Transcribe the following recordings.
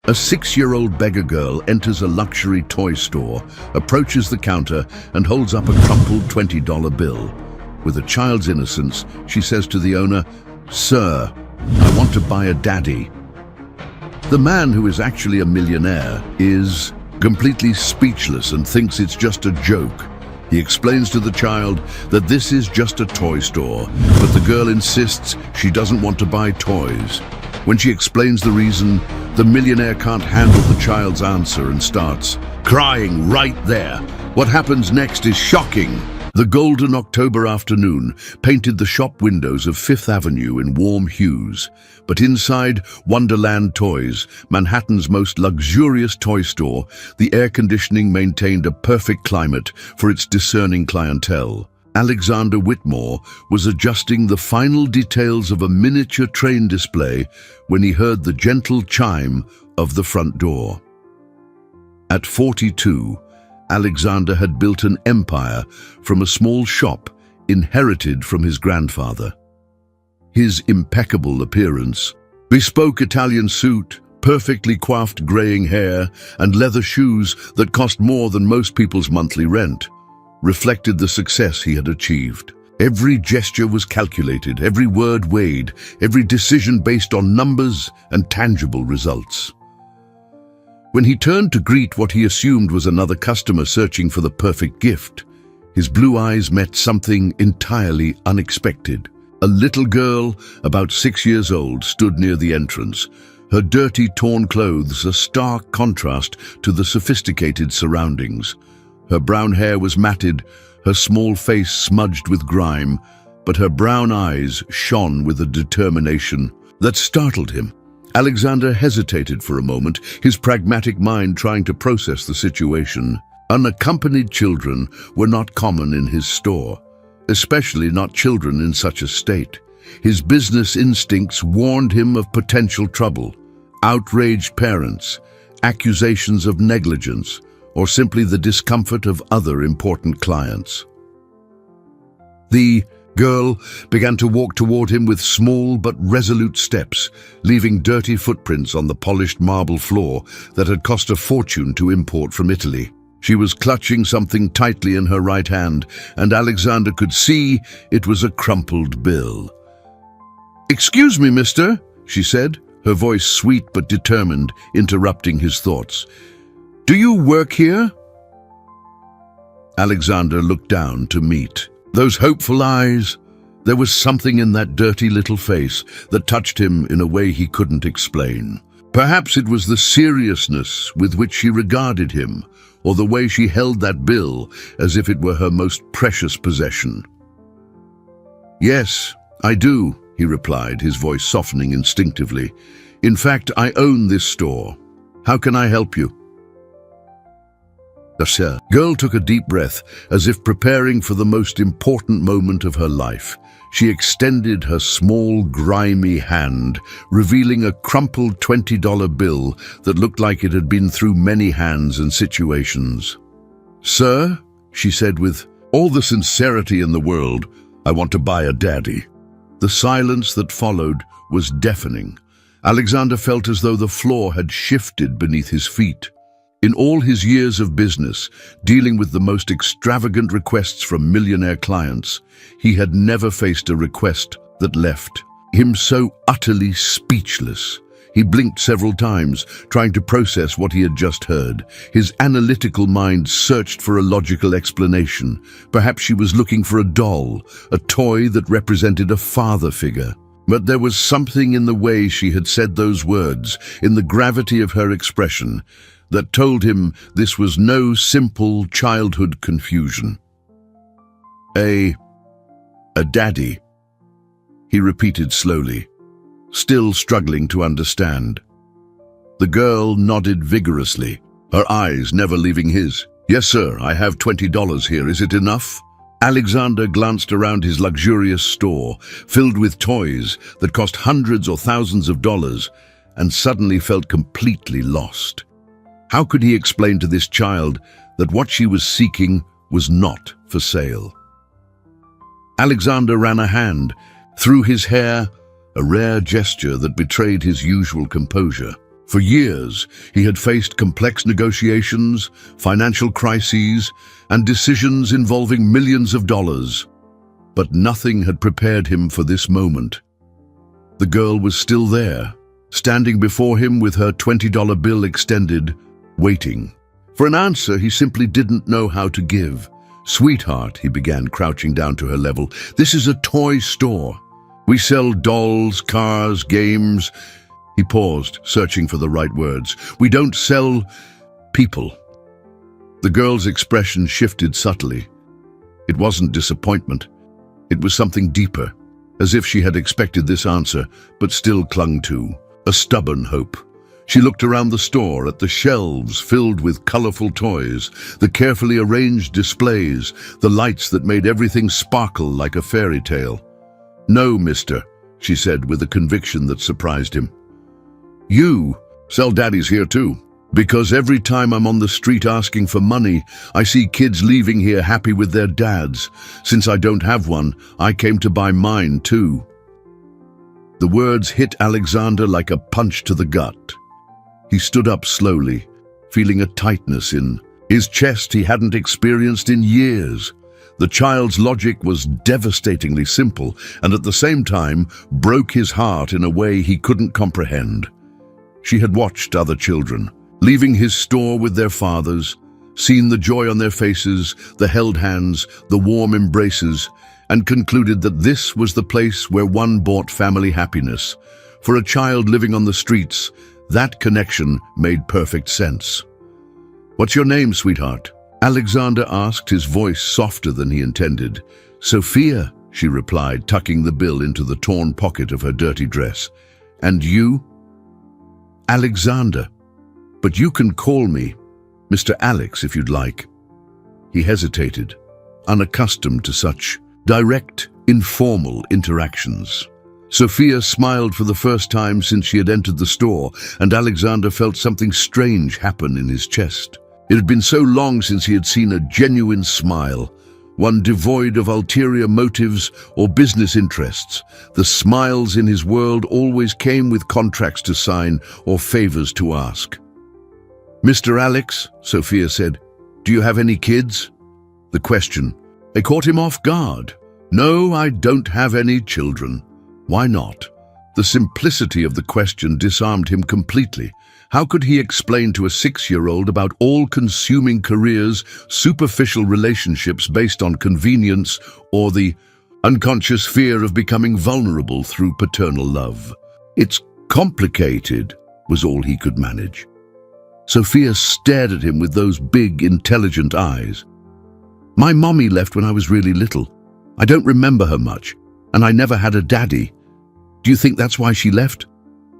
A 6-year-old beggar girl enters a luxury toy store, approaches the counter, and holds up a crumpled $20 bill. With a child's innocence, she says to the owner, "Sir, I want to buy a daddy." The man, who is actually a millionaire, is completely speechless and thinks it's just a joke. He explains to the child that this is just a toy store, but the girl insists she doesn't want to buy toys. When she explains the reason, the millionaire can't handle the child's answer and starts crying right there. What happens next is shocking. The golden October afternoon painted the shop windows of Fifth Avenue in warm hues. But inside Wonderland Toys, Manhattan's most luxurious toy store, the air conditioning maintained a perfect climate for its discerning clientele. Alexander Whitmore was adjusting the final details of a miniature train display when he heard the gentle chime of the front door. At 42, Alexander had built an empire from a small shop inherited from his grandfather. His impeccable appearance, bespoke Italian suit, perfectly coiffed graying hair, and leather shoes that cost more than most people's monthly rent, reflected the success he had achieved. Every gesture was calculated, every word weighed, every decision based on numbers and tangible results. When he turned to greet what he assumed was another customer searching for the perfect gift, his blue eyes met something entirely unexpected. A little girl, about 6 years old, stood near the entrance, her dirty, torn clothes a stark contrast to the sophisticated surroundings. Her brown hair was matted, her small face smudged with grime, but her brown eyes shone with a determination that startled him. Alexander hesitated for a moment, his pragmatic mind trying to process the situation. Unaccompanied children were not common in his store, especially not children in such a state. His business instincts warned him of potential trouble, outraged parents, accusations of negligence, or simply the discomfort of other important clients. The girl began to walk toward him with small but resolute steps, leaving dirty footprints on the polished marble floor that had cost a fortune to import from Italy. She was clutching something tightly in her right hand, and Alexander could see it was a crumpled bill. "Excuse me, mister," she said, her voice sweet but determined, interrupting his thoughts. "Do you work here?" Alexander looked down to meet those hopeful eyes. There was something in that dirty little face that touched him in a way he couldn't explain. Perhaps it was the seriousness with which she regarded him, or the way she held that bill as if it were her most precious possession. "Yes, I do," he replied, his voice softening instinctively. "In fact, I own this store. How can I help you?" The girl took a deep breath, as if preparing for the most important moment of her life. She extended her small, grimy hand, revealing a crumpled $20 bill that looked like it had been through many hands and situations. "Sir," she said with all the sincerity in the world, "I want to buy a daddy." The silence that followed was deafening. Alexander felt as though the floor had shifted beneath his feet. In all his years of business, dealing with the most extravagant requests from millionaire clients, he had never faced a request that left him so utterly speechless. He blinked several times, trying to process what he had just heard. His analytical mind searched for a logical explanation. Perhaps she was looking for a doll, a toy that represented a father figure. But there was something in the way she had said those words, in the gravity of her expression, that told him this was no simple childhood confusion. A daddy, he repeated slowly, still struggling to understand. The girl nodded vigorously, her eyes never leaving his. "Yes, sir, I have $20 here. Is it enough?" Alexander glanced around his luxurious store, filled with toys that cost hundreds or thousands of dollars, and suddenly felt completely lost. How could he explain to this child that what she was seeking was not for sale? Alexander ran a hand through his hair, a rare gesture that betrayed his usual composure. For years, he had faced complex negotiations, financial crises, and decisions involving millions of dollars. But nothing had prepared him for this moment. The girl was still there, standing before him with her $20 bill extended, waiting. For an answer he simply didn't know how to give. "Sweetheart," he began, crouching down to her level, "this is a toy store. We sell dolls, cars, games." He paused, searching for the right words. "We don't sell people." The girl's expression shifted subtly. It wasn't disappointment. It was something deeper, as if she had expected this answer, but still clung to a stubborn hope. She looked around the store at the shelves filled with colorful toys, the carefully arranged displays, the lights that made everything sparkle like a fairy tale. "No, mister," she said with a conviction that surprised him. "You sell daddies here too, because every time I'm on the street asking for money, I see kids leaving here happy with their dads. Since I don't have one, I came to buy mine too." The words hit Alexander like a punch to the gut. He stood up slowly, feeling a tightness in his chest he hadn't experienced in years. The child's logic was devastatingly simple, and at the same time broke his heart in a way he couldn't comprehend. She had watched other children, leaving his store with their fathers, seen the joy on their faces, the held hands, the warm embraces, and concluded that this was the place where one bought family happiness. For a child living on the streets, that connection made perfect sense. "What's your name, sweetheart?" Alexander asked, his voice softer than he intended. "Sophia," she replied, tucking the bill into the torn pocket of her dirty dress. "And you?" "Alexander. But you can call me Mr. Alex if you'd like." He hesitated, unaccustomed to such direct, informal interactions. Sophia smiled for the first time since she had entered the store, and Alexander felt something strange happen in his chest. It had been so long since he had seen a genuine smile, one devoid of ulterior motives or business interests. The smiles in his world always came with contracts to sign or favors to ask. "Mr. Alex," Sophia said, "do you have any kids?" The question, it caught him off guard. "No, I don't have any children." Why not? The simplicity of the question disarmed him completely. How could he explain to a 6-year-old about all-consuming careers, superficial relationships based on convenience, or the unconscious fear of becoming vulnerable through paternal love? "It's complicated," was all he could manage. Sophia stared at him with those big, intelligent eyes. "My mommy left when I was really little. I don't remember her much, and I never had a daddy. Do you think that's why she left?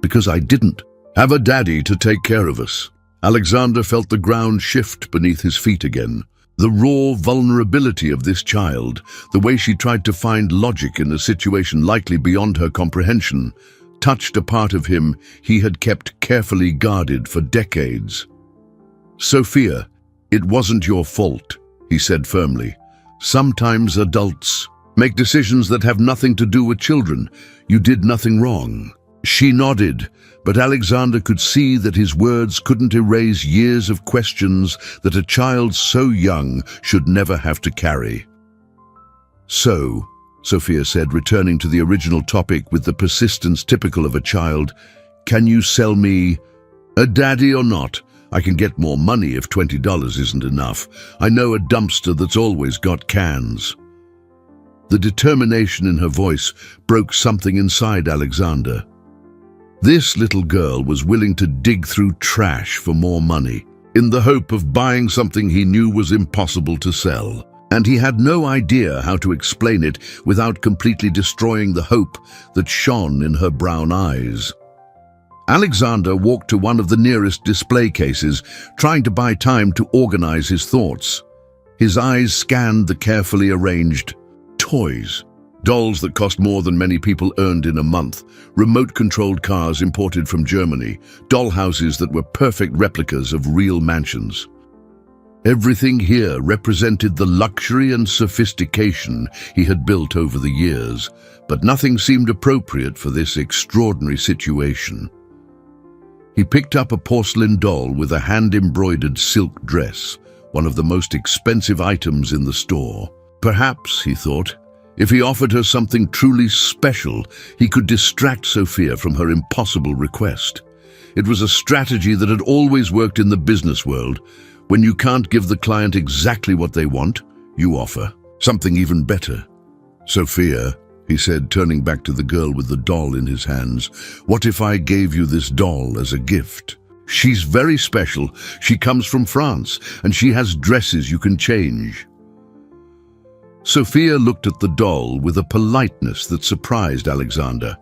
Because I didn't have a daddy to take care of us." Alexander felt the ground shift beneath his feet again. The raw vulnerability of this child, the way she tried to find logic in a situation likely beyond her comprehension, touched a part of him he had kept carefully guarded for decades. "Sophia, it wasn't your fault," he said firmly. "Sometimes adults make decisions that have nothing to do with children. You did nothing wrong." She nodded, but Alexander could see that his words couldn't erase years of questions that a child so young should never have to carry. "So," Sophia said, returning to the original topic with the persistence typical of a child, "can you sell me a daddy or not? I can get more money if $20 isn't enough. I know a dumpster that's always got cans." The determination in her voice broke something inside Alexander. This little girl was willing to dig through trash for more money, in the hope of buying something he knew was impossible to sell. And he had no idea how to explain it without completely destroying the hope that shone in her brown eyes. Alexander walked to one of the nearest display cases, trying to buy time to organize his thoughts. His eyes scanned the carefully arranged toys. Dolls that cost more than many people earned in a month, remote-controlled cars imported from Germany, dollhouses that were perfect replicas of real mansions. Everything here represented the luxury and sophistication he had built over the years, but nothing seemed appropriate for this extraordinary situation. He picked up a porcelain doll with a hand-embroidered silk dress, one of the most expensive items in the store. Perhaps, he thought, if he offered her something truly special, he could distract Sophia from her impossible request. It was a strategy that had always worked in the business world. When you can't give the client exactly what they want, you offer something even better. Sophia, he said, turning back to the girl with the doll in his hands, what if I gave you this doll as a gift? She's very special. She comes from France, and she has dresses you can change. Sophia looked at the doll with a politeness that surprised Alexander.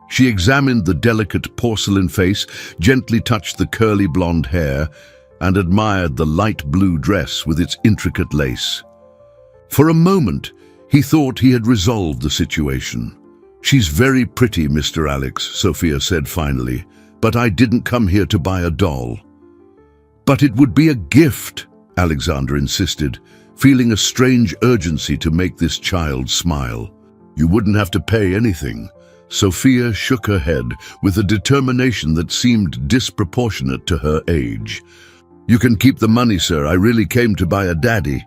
She examined the delicate porcelain face, gently touched the curly blonde hair, and admired the light blue dress with its intricate lace. For a moment, he thought he had resolved the situation. She's very pretty, Mr. Alex, Sophia said finally, but I didn't come here to buy a doll. But it would be a gift, Alexander insisted, feeling a strange urgency to make this child smile. You wouldn't have to pay anything. Sophia shook her head with a determination that seemed disproportionate to her age. You can keep the money, sir. I really came to buy a daddy.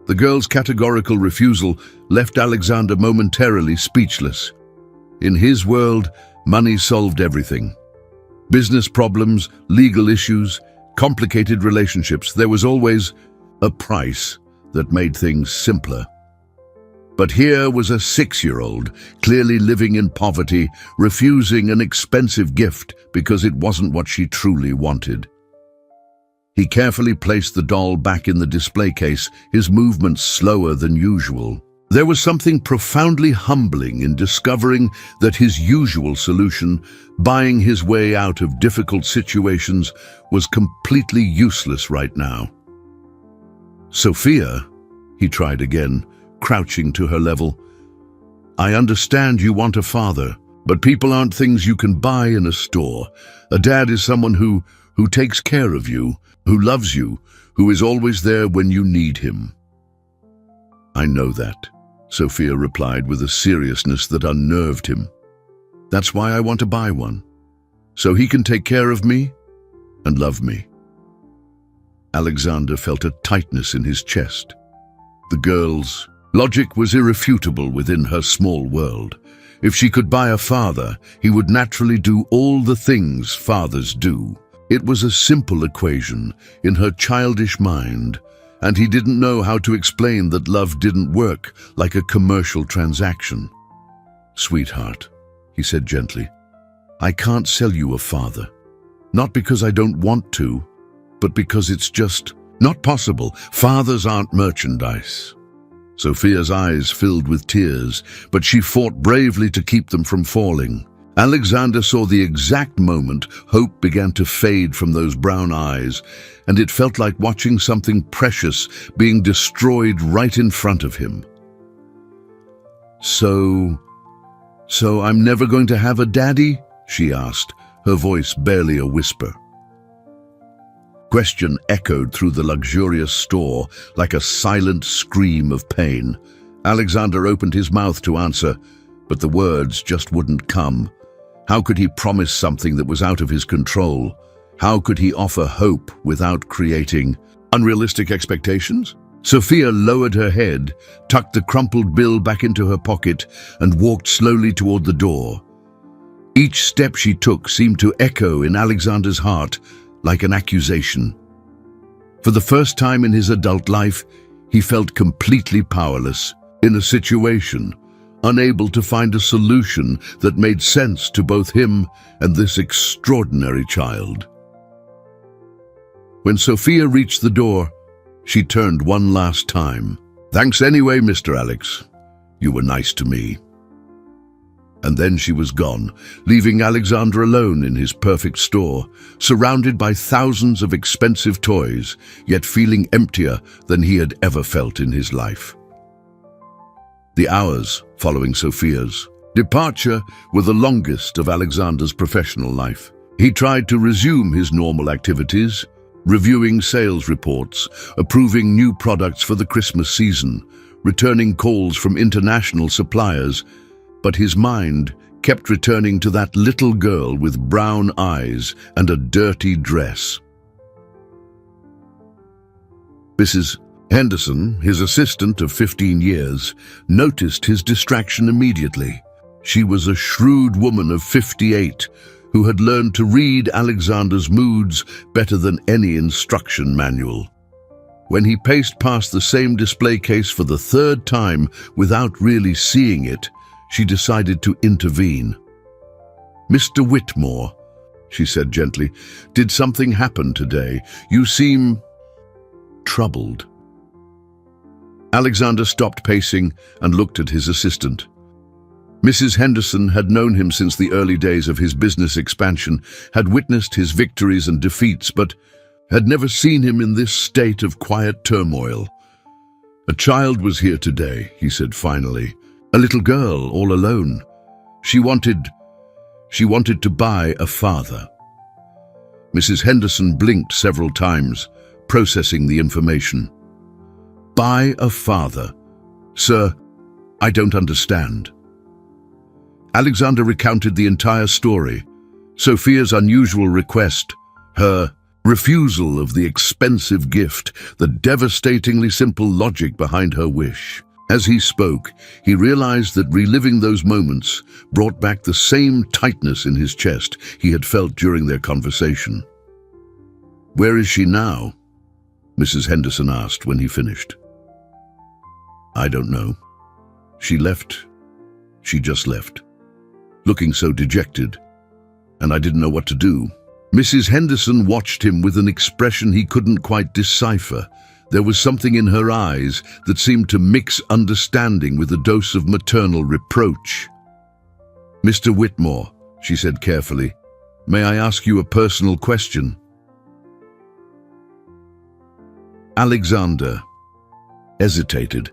The girl's categorical refusal left Alexander momentarily speechless. In his world, money solved everything. Business problems, legal issues, complicated relationships, there was always a price that made things simpler. But here was a 6-year-old, clearly living in poverty, refusing an expensive gift because it wasn't what she truly wanted. He carefully placed the doll back in the display case, his movements slower than usual. There was something profoundly humbling in discovering that his usual solution, buying his way out of difficult situations, was completely useless right now. Sophia, he tried again, crouching to her level. I understand you want a father, but people aren't things you can buy in a store. A dad is someone who takes care of you, who loves you, who is always there when you need him. I know that, Sophia replied with a seriousness that unnerved him. That's why I want to buy one, so he can take care of me and love me. Alexander felt a tightness in his chest. The girl's logic was irrefutable within her small world. If she could buy a father, he would naturally do all the things fathers do. It was a simple equation in her childish mind, and he didn't know how to explain that love didn't work like a commercial transaction. Sweetheart, he said gently, I can't sell you a father. Not because I don't want to, but because it's just not possible. Fathers aren't merchandise. Sophia's eyes filled with tears, but she fought bravely to keep them from falling. Alexander saw the exact moment hope began to fade from those brown eyes, and it felt like watching something precious being destroyed right in front of him. So I'm never going to have a daddy? She asked, her voice barely a whisper. Question echoed through the luxurious store like a silent scream of pain. Alexander opened his mouth to answer, but the words just wouldn't come. How could he promise something that was out of his control? How could he offer hope without creating unrealistic expectations? Sophia lowered her head, tucked the crumpled bill back into her pocket, and walked slowly toward the door. Each step she took seemed to echo in Alexander's heart like an accusation. For the first time in his adult life, he felt completely powerless in a situation, unable to find a solution that made sense to both him and this extraordinary child. When Sophia reached the door, she turned one last time. Thanks anyway, Mr. Alex. You were nice to me. And then she was gone, leaving Alexander alone in his perfect store, surrounded by thousands of expensive toys, yet feeling emptier than he had ever felt in his life. The hours following Sophia's departure were the longest of Alexander's professional life. He tried to resume his normal activities, reviewing sales reports, approving new products for the Christmas season, returning calls from international suppliers, but his mind kept returning to that little girl with brown eyes and a dirty dress. Mrs. Henderson, his assistant of 15 years, noticed his distraction immediately. She was a shrewd woman of 58 who had learned to read Alexander's moods better than any instruction manual. When he paced past the same display case for the third time without really seeing it, she decided to intervene. "Mr. Whitmore," she said gently, "did something happen today? You seem troubled." Alexander stopped pacing and looked at his assistant. Mrs. Henderson had known him since the early days of his business expansion, had witnessed his victories and defeats, but had never seen him in this state of quiet turmoil. "A child was here today," he said finally. "A little girl, all alone. She wanted to buy a father." Mrs. Henderson blinked several times, processing the information. "Buy a father? Sir, I don't understand." Alexander recounted the entire story. Sophia's unusual request, her refusal of the expensive gift, the devastatingly simple logic behind her wish. As he spoke, he realized that reliving those moments brought back the same tightness in his chest he had felt during their conversation. "Where is she now?" Mrs. Henderson asked when he finished. "I don't know. She left. She just left, looking so dejected, and I didn't know what to do." Mrs. Henderson watched him with an expression he couldn't quite decipher. There was something in her eyes that seemed to mix understanding with a dose of maternal reproach. "Mr. Whitmore," she said carefully, "may I ask you a personal question?" Alexander hesitated.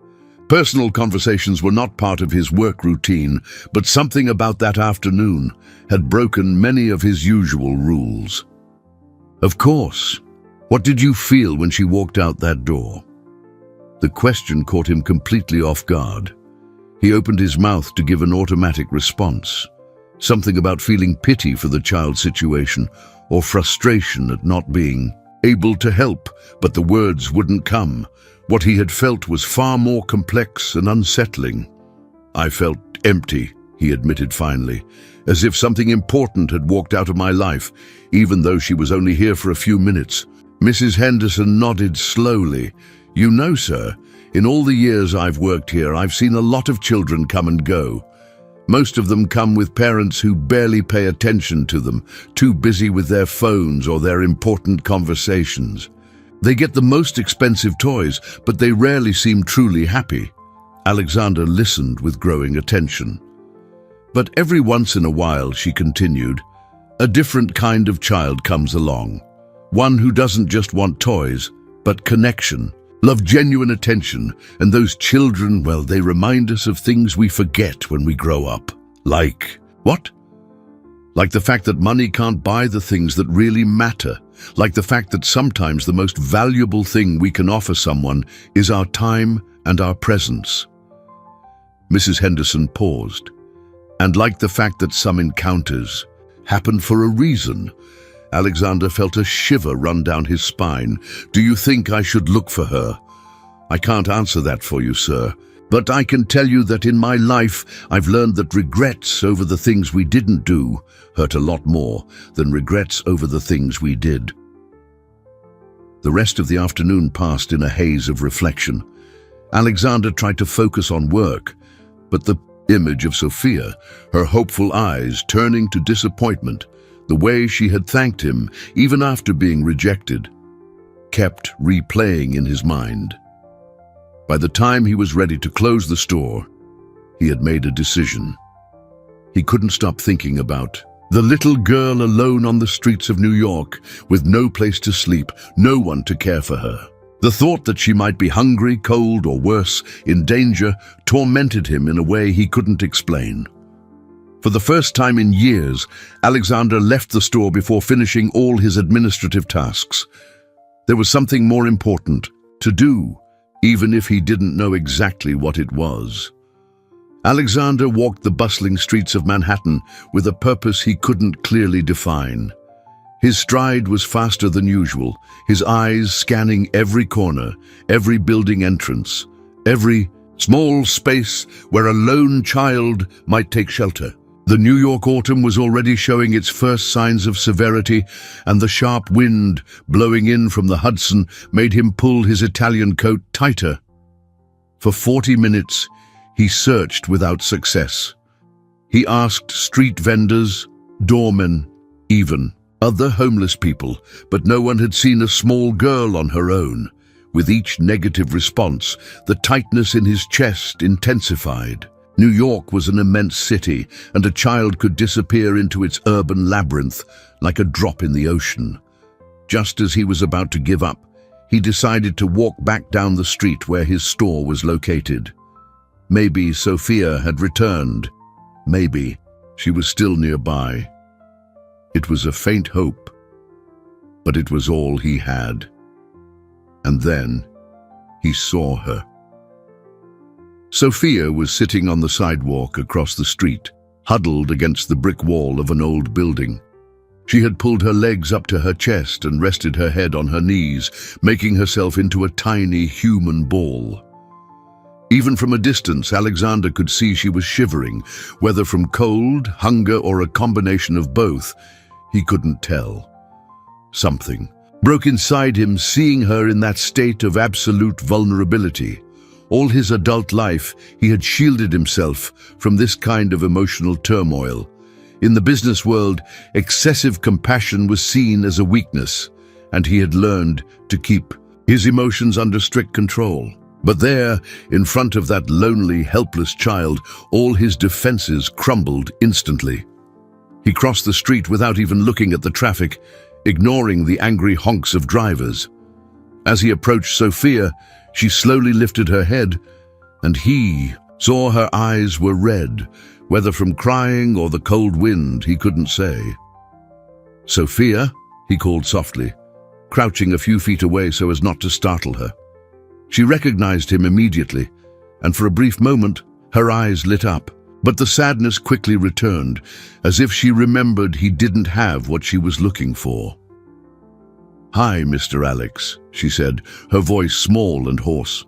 Personal conversations were not part of his work routine, but something about that afternoon had broken many of his usual rules. "Of course. What did you feel when she walked out that door?" The question caught him completely off guard. He opened his mouth to give an automatic response. Something about feeling pity for the child's situation or frustration at not being able to help, but the words wouldn't come. What he had felt was far more complex and unsettling. "I felt empty," he admitted finally, "as if something important had walked out of my life, even though she was only here for a few minutes." Mrs. Henderson nodded slowly. "You know, sir, in all the years I've worked here, I've seen a lot of children come and go. Most of them come with parents who barely pay attention to them, too busy with their phones or their important conversations. They get the most expensive toys, but they rarely seem truly happy." Alexander listened with growing attention. "But every once in a while," she continued, "a different kind of child comes along. One who doesn't just want toys, but connection, love, genuine attention. And those children, well, they remind us of things we forget when we grow up. Like, what? Like the fact that money can't buy the things that really matter. Like the fact that sometimes the most valuable thing we can offer someone is our time and our presence." Mrs. Henderson paused. "And like the fact that some encounters happen for a reason." Alexander felt a shiver run down his spine. "Do you think I should look for her?" "I can't answer that for you, sir. But I can tell you that in my life, I've learned that regrets over the things we didn't do hurt a lot more than regrets over the things we did." The rest of the afternoon passed in a haze of reflection. Alexander tried to focus on work, but the image of Sophia, her hopeful eyes turning to disappointment, the way she had thanked him even after being rejected, kept replaying in his mind. By the time he was ready to close the store, he had made a decision. He couldn't stop thinking about the little girl alone on the streets of New York, with no place to sleep, no one to care for her. The thought that she might be hungry, cold, or worse, in danger, tormented him in a way he couldn't explain. For the first time in years, Alexander left the store before finishing all his administrative tasks. There was something more important to do, even if he didn't know exactly what it was. Alexander walked the bustling streets of Manhattan with a purpose he couldn't clearly define. His stride was faster than usual, his eyes scanning every corner, every building entrance, every small space where a lone child might take shelter. The New York autumn was already showing its first signs of severity, and the sharp wind blowing in from the Hudson made him pull his Italian coat tighter. For 40 minutes, he searched without success. He asked street vendors, doormen, even other homeless people, but no one had seen a small girl on her own. With each negative response, the tightness in his chest intensified. New York was an immense city, and a child could disappear into its urban labyrinth like a drop in the ocean. Just as he was about to give up, he decided to walk back down the street where his store was located. Maybe Sophia had returned. Maybe she was still nearby. It was a faint hope, but it was all he had. And then he saw her. Sophia was sitting on the sidewalk across the street, huddled against the brick wall of an old building. She had pulled her legs up to her chest and rested her head on her knees, making herself into a tiny human ball. Even from a distance, Alexander could see she was shivering, whether from cold, hunger, or a combination of both. He couldn't tell. Something broke inside him, seeing her in that state of absolute vulnerability. All his adult life, he had shielded himself from this kind of emotional turmoil. In the business world, excessive compassion was seen as a weakness, and he had learned to keep his emotions under strict control. But there, in front of that lonely, helpless child, all his defenses crumbled instantly. He crossed the street without even looking at the traffic, ignoring the angry honks of drivers. As he approached Sophia, she slowly lifted her head, and he saw her eyes were red, whether from crying or the cold wind, he couldn't say. "Sophia," he called softly, crouching a few feet away so as not to startle her. She recognized him immediately, and for a brief moment, her eyes lit up. But the sadness quickly returned, as if she remembered he didn't have what she was looking for. "Hi, Mr. Alex," she said, her voice small and hoarse.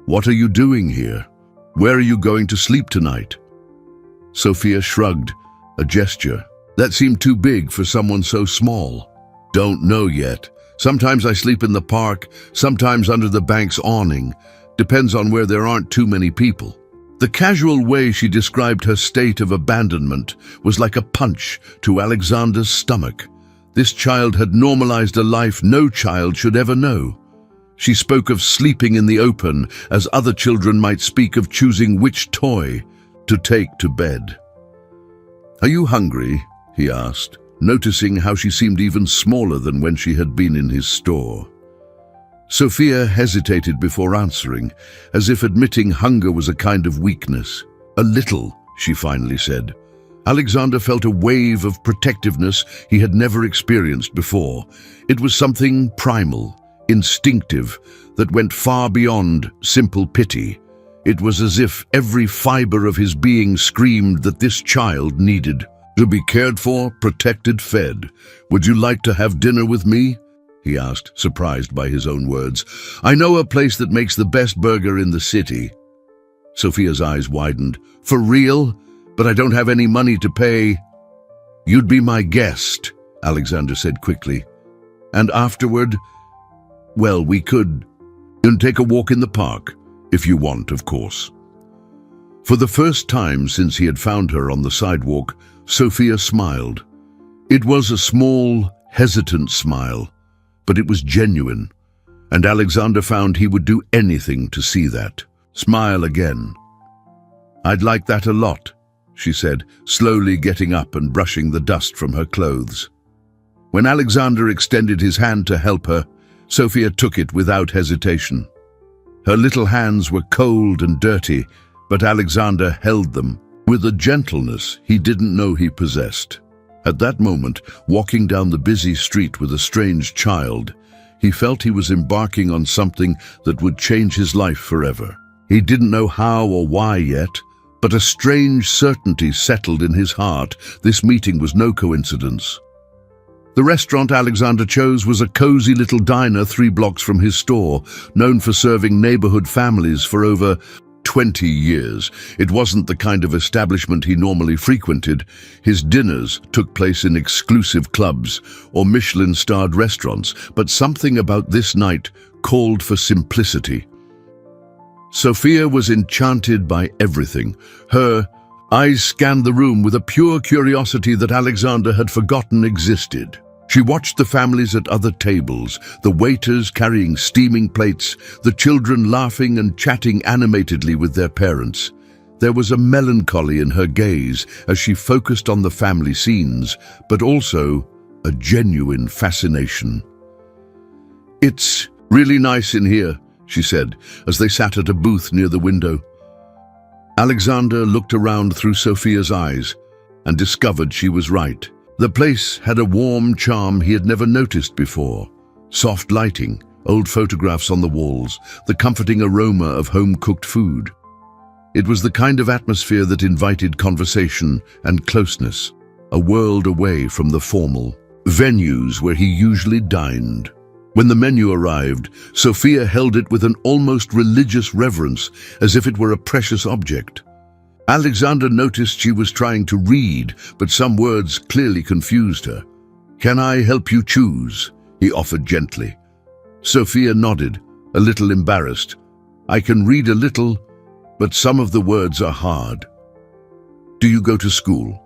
"What are you doing here? Where are you going to sleep tonight?" Sophia shrugged, a gesture that seemed too big for someone so small. "Don't know yet. Sometimes I sleep in the park, sometimes under the bank's awning. Depends on where there aren't too many people." The casual way she described her state of abandonment was like a punch to Alexander's stomach. This child had normalized a life no child should ever know. She spoke of sleeping in the open as other children might speak of choosing which toy to take to bed. "Are you hungry?" he asked, noticing how she seemed even smaller than when she had been in his store. Sophia hesitated before answering, as if admitting hunger was a kind of weakness. "A little," she finally said. Alexander felt a wave of protectiveness he had never experienced before. It was something primal, instinctive, that went far beyond simple pity. It was as if every fiber of his being screamed that this child needed to be cared for, protected, fed. "Would you like to have dinner with me?" he asked, surprised by his own words. "I know a place that makes the best burger in the city." Sophia's eyes widened. "For real? But I don't have any money to pay." "You'd be my guest," Alexander said quickly. "And afterward, well, we could take a walk in the park, if you want, of course." For the first time since he had found her on the sidewalk, Sophia smiled. It was a small, hesitant smile, but it was genuine, and Alexander found he would do anything to see that. "Smile again." "I'd like that a lot," she said, slowly getting up and brushing the dust from her clothes. When Alexander extended his hand to help her, Sophia took it without hesitation. Her little hands were cold and dirty, but Alexander held them with a gentleness he didn't know he possessed. At that moment, walking down the busy street with a strange child, he felt he was embarking on something that would change his life forever. He didn't know how or why yet, But a strange certainty settled in his heart. This meeting was no coincidence. The restaurant Alexander chose was a cozy little diner 3 blocks from his store, known for serving neighborhood families for over 20 years. It wasn't the kind of establishment he normally frequented. His dinners took place in exclusive clubs or Michelin-starred restaurants, but something about this night called for simplicity. Sophia was enchanted by everything. Her eyes scanned the room with a pure curiosity that Alexander had forgotten existed. She watched the families at other tables, the waiters carrying steaming plates, the children laughing and chatting animatedly with their parents. There was a melancholy in her gaze as she focused on the family scenes, but also a genuine fascination. "It's really nice in here," she said, as they sat at a booth near the window. Alexander looked around through Sophia's eyes and discovered she was right. The place had a warm charm he had never noticed before. Soft lighting, old photographs on the walls, the comforting aroma of home-cooked food. It was the kind of atmosphere that invited conversation and closeness, a world away from the formal venues where he usually dined. When the menu arrived, Sophia held it with an almost religious reverence, as if it were a precious object. Alexander noticed she was trying to read, but some words clearly confused her. "Can I help you choose?" he offered gently. Sophia nodded, a little embarrassed. "I can read a little, but some of the words are hard." "Do you go to school?"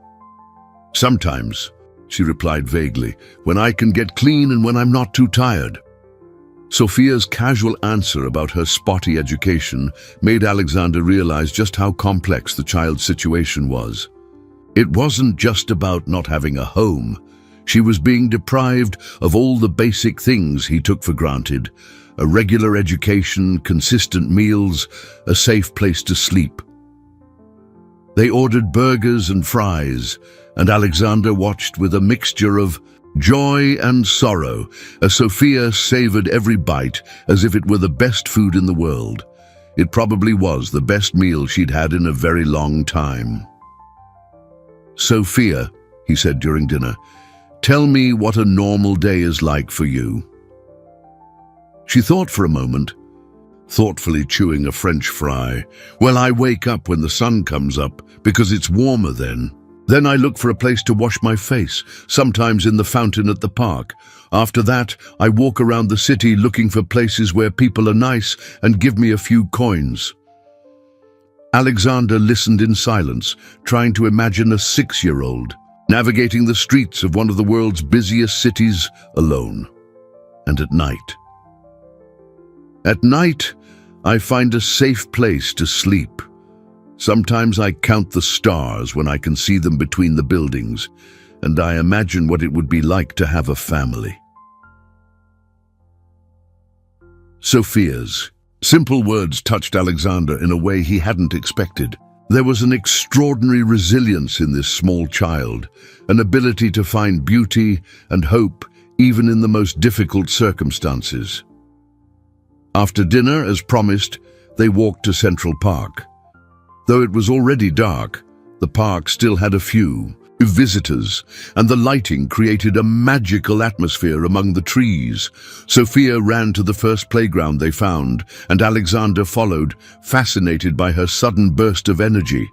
"Sometimes," she replied vaguely, "when I can get clean and when I'm not too tired." Sophia's casual answer about her spotty education made Alexander realize just how complex the child's situation was. It wasn't just about not having a home. She was being deprived of all the basic things he took for granted: a regular education, consistent meals, a safe place to sleep. They ordered burgers and fries, and Alexander watched with a mixture of joy and sorrow as Sophia savored every bite as if it were the best food in the world. It probably was the best meal she'd had in a very long time. "Sophia," he said during dinner, "tell me what a normal day is like for you." She thought for a moment, thoughtfully chewing a French fry. "Well, I wake up when the sun comes up because it's warmer then. Then I look for a place to wash my face, sometimes in the fountain at the park. After that, I walk around the city looking for places where people are nice and give me a few coins." Alexander listened in silence, trying to imagine a 6-year-old navigating the streets of one of the world's busiest cities alone. And at night. "At night, I find a safe place to sleep. Sometimes I count the stars when I can see them between the buildings, and I imagine what it would be like to have a family." Sophia's simple words touched Alexander in a way he hadn't expected. There was an extraordinary resilience in this small child, an ability to find beauty and hope even in the most difficult circumstances. After dinner, as promised, they walked to Central Park. Though it was already dark, the park still had a few visitors, and the lighting created a magical atmosphere among the trees. Sophia ran to the first playground they found, and Alexander followed, fascinated by her sudden burst of energy.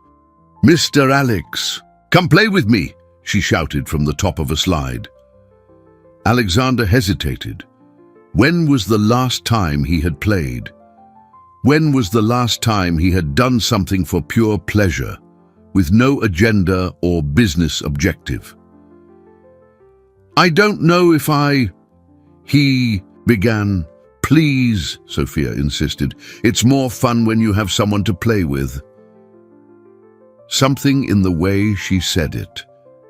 "Mr. Alex, come play with me," she shouted from the top of a slide. Alexander hesitated. When was the last time he had played? When was the last time he had done something for pure pleasure, with no agenda or business objective? "I don't know if he began. "Please," Sophia insisted. "It's more fun when you have someone to play with." Something in the way she said it,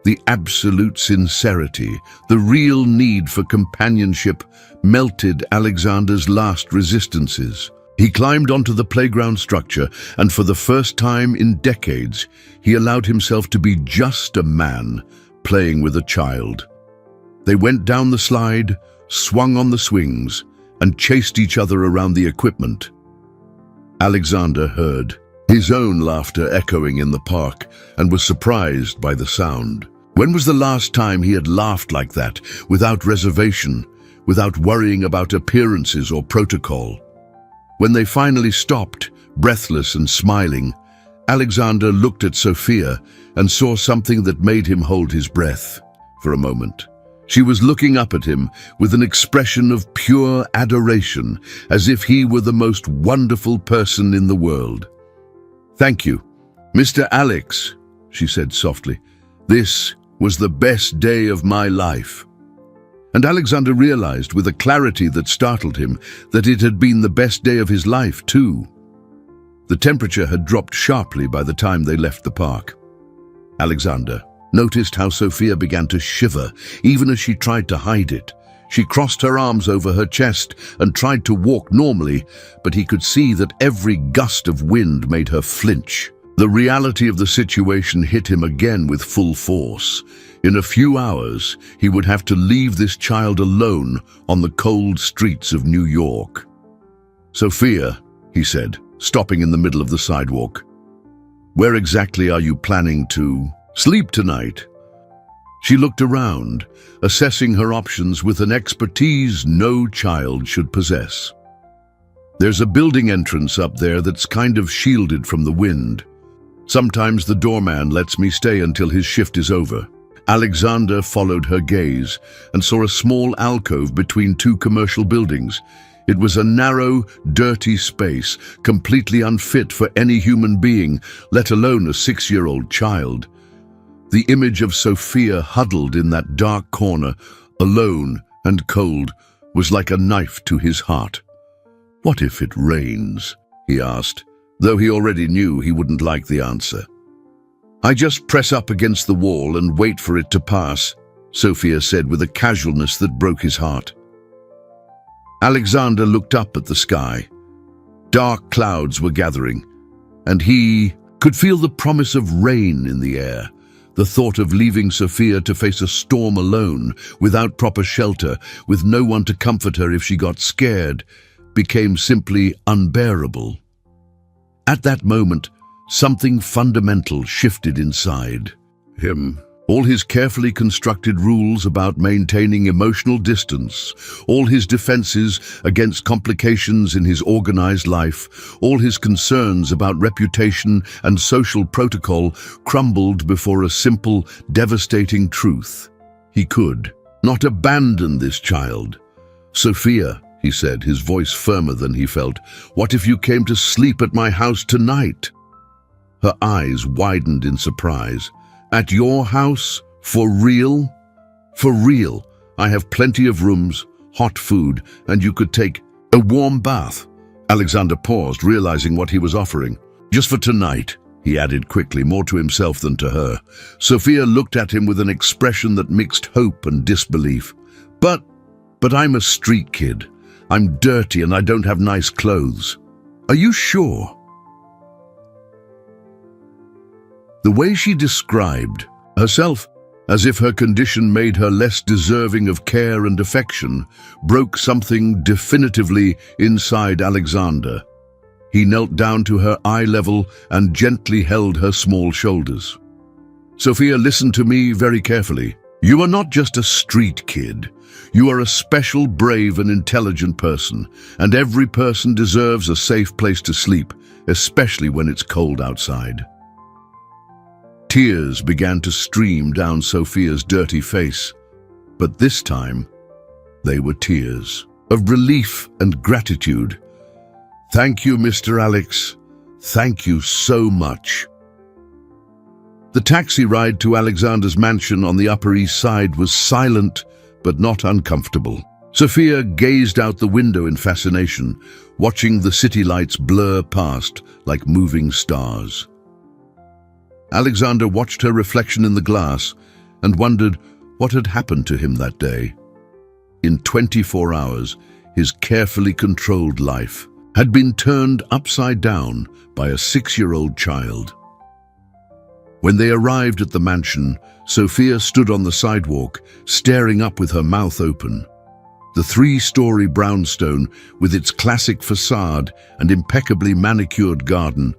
the absolute sincerity, the real need for companionship, melted Alexander's last resistances. He climbed onto the playground structure, and for the first time in decades, he allowed himself to be just a man playing with a child. They went down the slide, swung on the swings, and chased each other around the equipment. Alexander heard his own laughter echoing in the park, and was surprised by the sound. When was the last time he had laughed like that, without reservation, without worrying about appearances or protocol? When they finally stopped, breathless and smiling, Alexander looked at Sophia and saw something that made him hold his breath for a moment. She was looking up at him with an expression of pure adoration, as if he were the most wonderful person in the world. "Thank you, Mr. Alex," she said softly. "This was the best day of my life." And Alexander realized with a clarity that startled him that it had been the best day of his life too. The temperature had dropped sharply by the time they left the park. Alexander noticed how Sophia began to shiver, even as she tried to hide it. She crossed her arms over her chest and tried to walk normally, but he could see that every gust of wind made her flinch. The reality of the situation hit him again with full force. In a few hours, he would have to leave this child alone on the cold streets of New York. "Sophia," he said, stopping in the middle of the sidewalk, "where exactly are you planning to sleep tonight?" She looked around, assessing her options with an expertise no child should possess. "There's a building entrance up there that's kind of shielded from the wind. Sometimes the doorman lets me stay until his shift is over." Alexander followed her gaze and saw a small alcove between two commercial buildings. It was a narrow, dirty space, completely unfit for any human being, let alone a 6-year-old child. The image of Sophia huddled in that dark corner, alone and cold, was like a knife to his heart. "What if it rains?" he asked, though he already knew he wouldn't like the answer. "I just press up against the wall and wait for it to pass," Sophia said with a casualness that broke his heart. Alexander looked up at the sky. Dark clouds were gathering, and he could feel the promise of rain in the air. The thought of leaving Sophia to face a storm alone, without proper shelter, with no one to comfort her if she got scared, became simply unbearable. At that moment, something fundamental shifted inside him. All his carefully constructed rules about maintaining emotional distance, all his defenses against complications in his organized life, all his concerns about reputation and social protocol crumbled before a simple, devastating truth. He could not abandon this child. "Sophia," he said, his voice firmer than he felt, "what if you came to sleep at my house tonight?" Her eyes widened in surprise. "At your house? For real?" "For real. I have plenty of rooms, hot food, and you could take a warm bath." Alexander paused, realizing what he was offering. "Just for tonight," he added quickly, more to himself than to her. Sophia looked at him with an expression that mixed hope and disbelief. But I'm a street kid. I'm dirty and I don't have nice clothes." "Are you sure?" The way she described herself, as if her condition made her less deserving of care and affection, broke something definitively inside Alexander. He knelt down to her eye level and gently held her small shoulders. "Sophia, listen to me very carefully. You are not just a street kid. You are a special, brave, and intelligent person, and every person deserves a safe place to sleep, especially when it's cold outside." Tears began to stream down Sophia's dirty face, but this time they were tears of relief and gratitude. "Thank you, Mr. Alex. Thank you so much." The taxi ride to Alexander's mansion on the Upper East Side was silent but not uncomfortable. Sophia gazed out the window in fascination, watching the city lights blur past like moving stars. Alexander watched her reflection in the glass and wondered what had happened to him that day. In 24 hours, his carefully controlled life had been turned upside down by a 6-year-old child. When they arrived at the mansion, Sophia stood on the sidewalk, staring up with her mouth open. The 3-story brownstone, with its classic facade and impeccably manicured garden,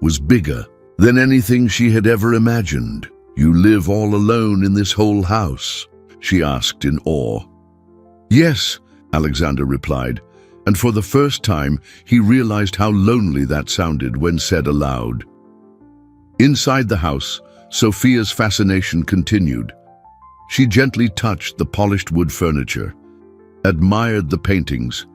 was bigger than anything she had ever imagined. "You live all alone in this whole house?" she asked in awe. "Yes," Alexander replied, and for the first time he realized how lonely that sounded when said aloud. Inside the house, Sophia's fascination continued. She gently touched the polished wood furniture, admired the paintings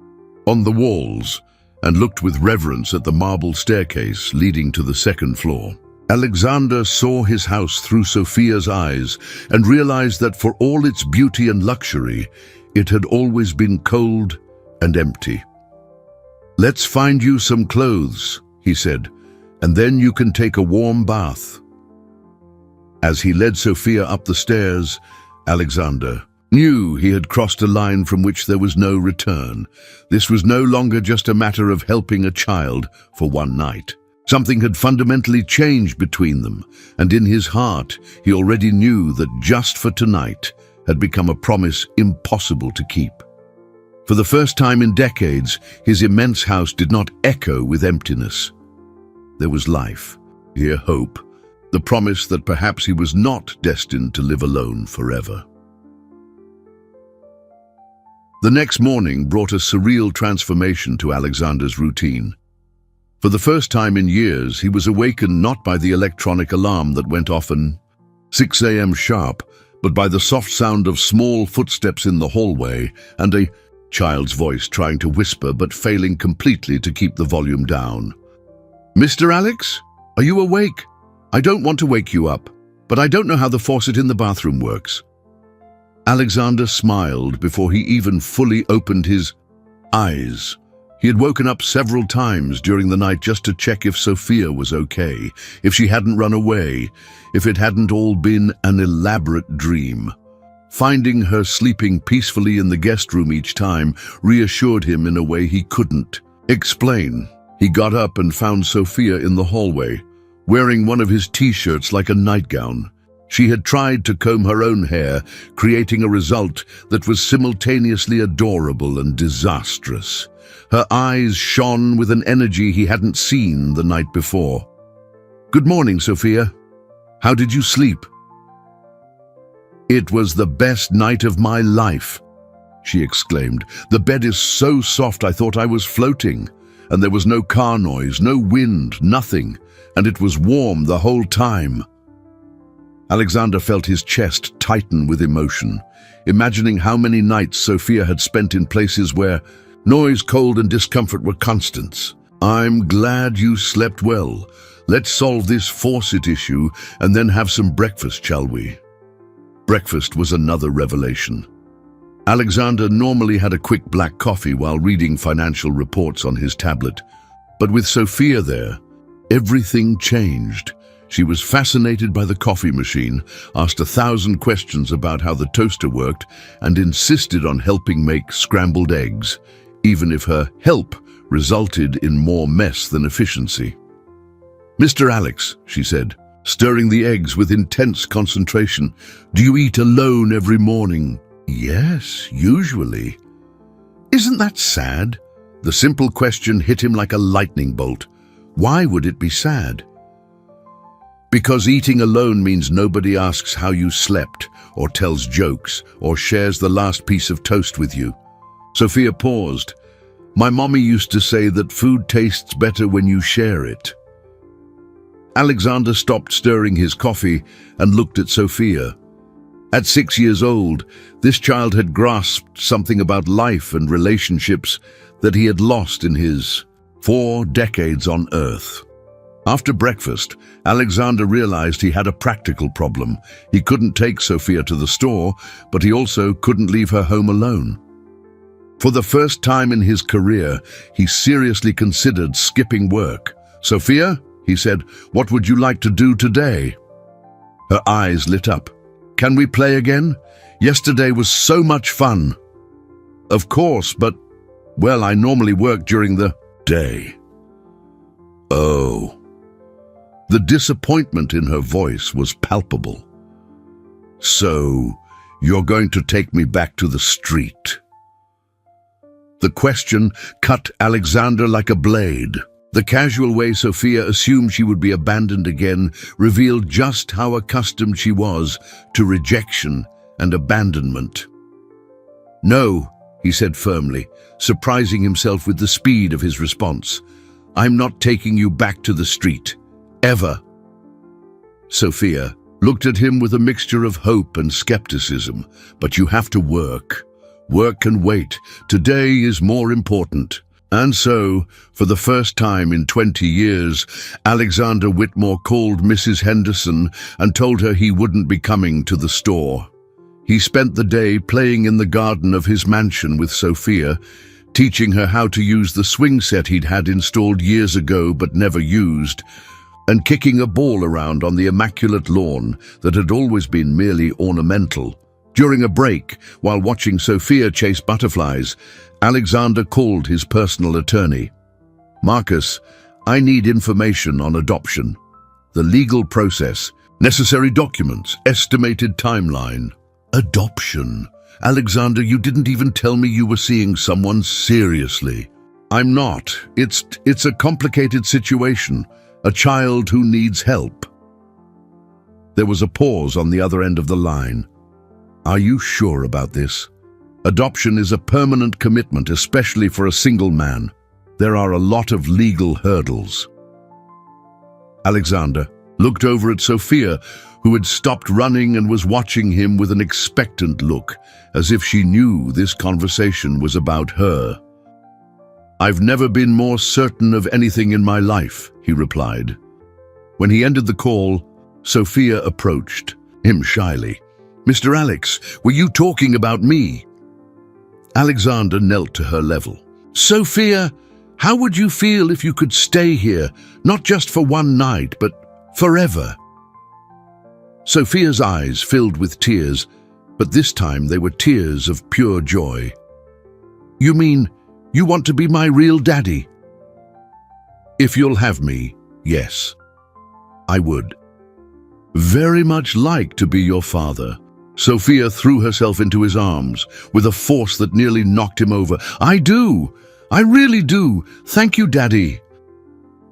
on the walls, and looked with reverence at the marble staircase leading to the second floor. Alexander saw his house through Sophia's eyes and realized that for all its beauty and luxury, it had always been cold and empty. "Let's find you some clothes," he said, "and then you can take a warm bath." As he led Sophia up the stairs, Alexander knew he had crossed a line from which there was no return. This was no longer just a matter of helping a child for one night. Something had fundamentally changed between them, and in his heart he already knew that just for tonight had become a promise impossible to keep. For the first time in decades, his immense house did not echo with emptiness. There was life, here hope, the promise that perhaps he was not destined to live alone forever. The next morning brought a surreal transformation to Alexander's routine. For the first time in years, he was awakened not by the electronic alarm that went off at 6 a.m. sharp, but by the soft sound of small footsteps in the hallway and a child's voice trying to whisper but failing completely to keep the volume down. "Mr. Alex, are you awake? I don't want to wake you up, but I don't know how the faucet in the bathroom works." Alexander smiled before he even fully opened his eyes. He had woken up several times during the night just to check if Sophia was okay, if she hadn't run away, if it hadn't all been an elaborate dream. Finding her sleeping peacefully in the guest room each time reassured him in a way he couldn't explain. He got up and found Sophia in the hallway, wearing one of his t-shirts like a nightgown. She had tried to comb her own hair, creating a result that was simultaneously adorable and disastrous. Her eyes shone with an energy he hadn't seen the night before. "Good morning, Sophia. How did you sleep?" "It was the best night of my life," she exclaimed. "The bed is so soft I thought I was floating, and there was no car noise, no wind, nothing, and it was warm the whole time." Alexander felt his chest tighten with emotion, imagining how many nights Sophia had spent in places where noise, cold, and discomfort were constants. "I'm glad you slept well. Let's solve this faucet issue and then have some breakfast, shall we?" Breakfast was another revelation. Alexander normally had a quick black coffee while reading financial reports on his tablet. But with Sophia there, everything changed. She was fascinated by the coffee machine, asked 1,000 questions about how the toaster worked, and insisted on helping make scrambled eggs, even if her help resulted in more mess than efficiency. "Mr. Alex," she said, stirring the eggs with intense concentration, "do you eat alone every morning?" "Yes, usually." "Isn't that sad?" The simple question hit him like a lightning bolt. Why would it be sad? "Because eating alone means nobody asks how you slept, or tells jokes, or shares the last piece of toast with you." Sophia paused. "My mommy used to say that food tastes better when you share it." Alexander stopped stirring his coffee and looked at Sophia. At 6 years old, this child had grasped something about life and relationships that he had lost in his 4 decades on Earth. After breakfast, Alexander realized he had a practical problem. He couldn't take Sophia to the store, but he also couldn't leave her home alone. For the first time in his career, he seriously considered skipping work. "Sophia," he said, "what would you like to do today?" Her eyes lit up. "Can we play again? Yesterday was so much fun." "Of course, but, well, I normally work during the day." "Oh." The disappointment in her voice was palpable. "So, you're going to take me back to the street?" The question cut Alexander like a blade. The casual way Sophia assumed she would be abandoned again revealed just how accustomed she was to rejection and abandonment. "No," he said firmly, surprising himself with the speed of his response. "I'm not taking you back to the street. Ever." Sophia looked at him with a mixture of hope and skepticism. "But you have to work. Work can wait. Today is more important." And so, for the first time in 20 years, Alexander Whitmore called Mrs. Henderson and told her he wouldn't be coming to the store. He spent the day playing in the garden of his mansion with Sophia, teaching her how to use the swing set he'd had installed years ago but never used, and kicking a ball around on the immaculate lawn that had always been merely ornamental. During a break, while watching Sophia chase butterflies, Alexander called his personal attorney. "Marcus, I need information on adoption. The legal process, necessary documents, estimated timeline." "Adoption? Alexander, you didn't even tell me you were seeing someone seriously." "I'm not. It's a complicated situation. A child who needs help." There was a pause on the other end of the line. "Are you sure about this? Adoption is a permanent commitment, especially for a single man. There are a lot of legal hurdles." Alexander looked over at Sophia, who had stopped running and was watching him with an expectant look, as if she knew this conversation was about her. "I've never been more certain of anything in my life," he replied. When he ended the call, Sophia approached him shyly. "Mr. Alex, were you talking about me?" Alexander knelt to her level. "Sophia, how would you feel if you could stay here, not just for one night, but forever?" Sophia's eyes filled with tears, but this time they were tears of pure joy. "You mean you want to be my real daddy?" "If you'll have me, yes. I would very much like to be your father." Sophia threw herself into his arms with a force that nearly knocked him over. "I do. I really do. Thank you, Daddy."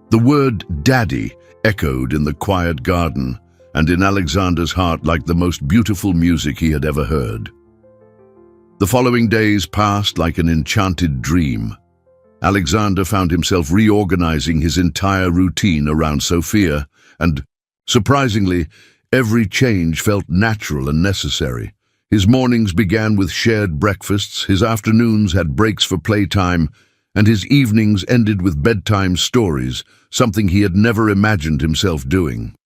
The word "daddy" echoed in the quiet garden and in Alexander's heart like the most beautiful music he had ever heard. The following days passed like an enchanted dream. Alexander found himself reorganizing his entire routine around Sophia, and, surprisingly, every change felt natural and necessary. His mornings began with shared breakfasts, his afternoons had breaks for playtime, and his evenings ended with bedtime stories, something he had never imagined himself doing.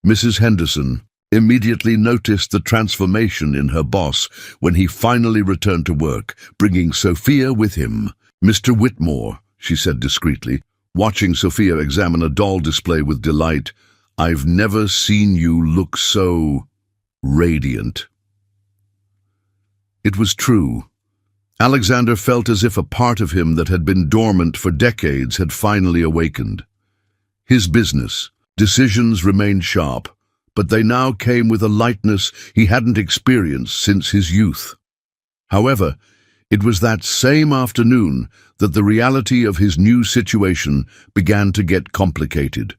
Mrs. Henderson immediately noticed the transformation in her boss when he finally returned to work, bringing Sophia with him. "Mr. Whitmore," she said discreetly, watching Sophia examine a doll display with delight, "I've never seen you look so radiant." It was true. Alexander felt as if a part of him that had been dormant for decades had finally awakened. His business, decisions remained sharp, but they now came with a lightness he hadn't experienced since his youth. However, it was that same afternoon that the reality of his new situation began to get complicated.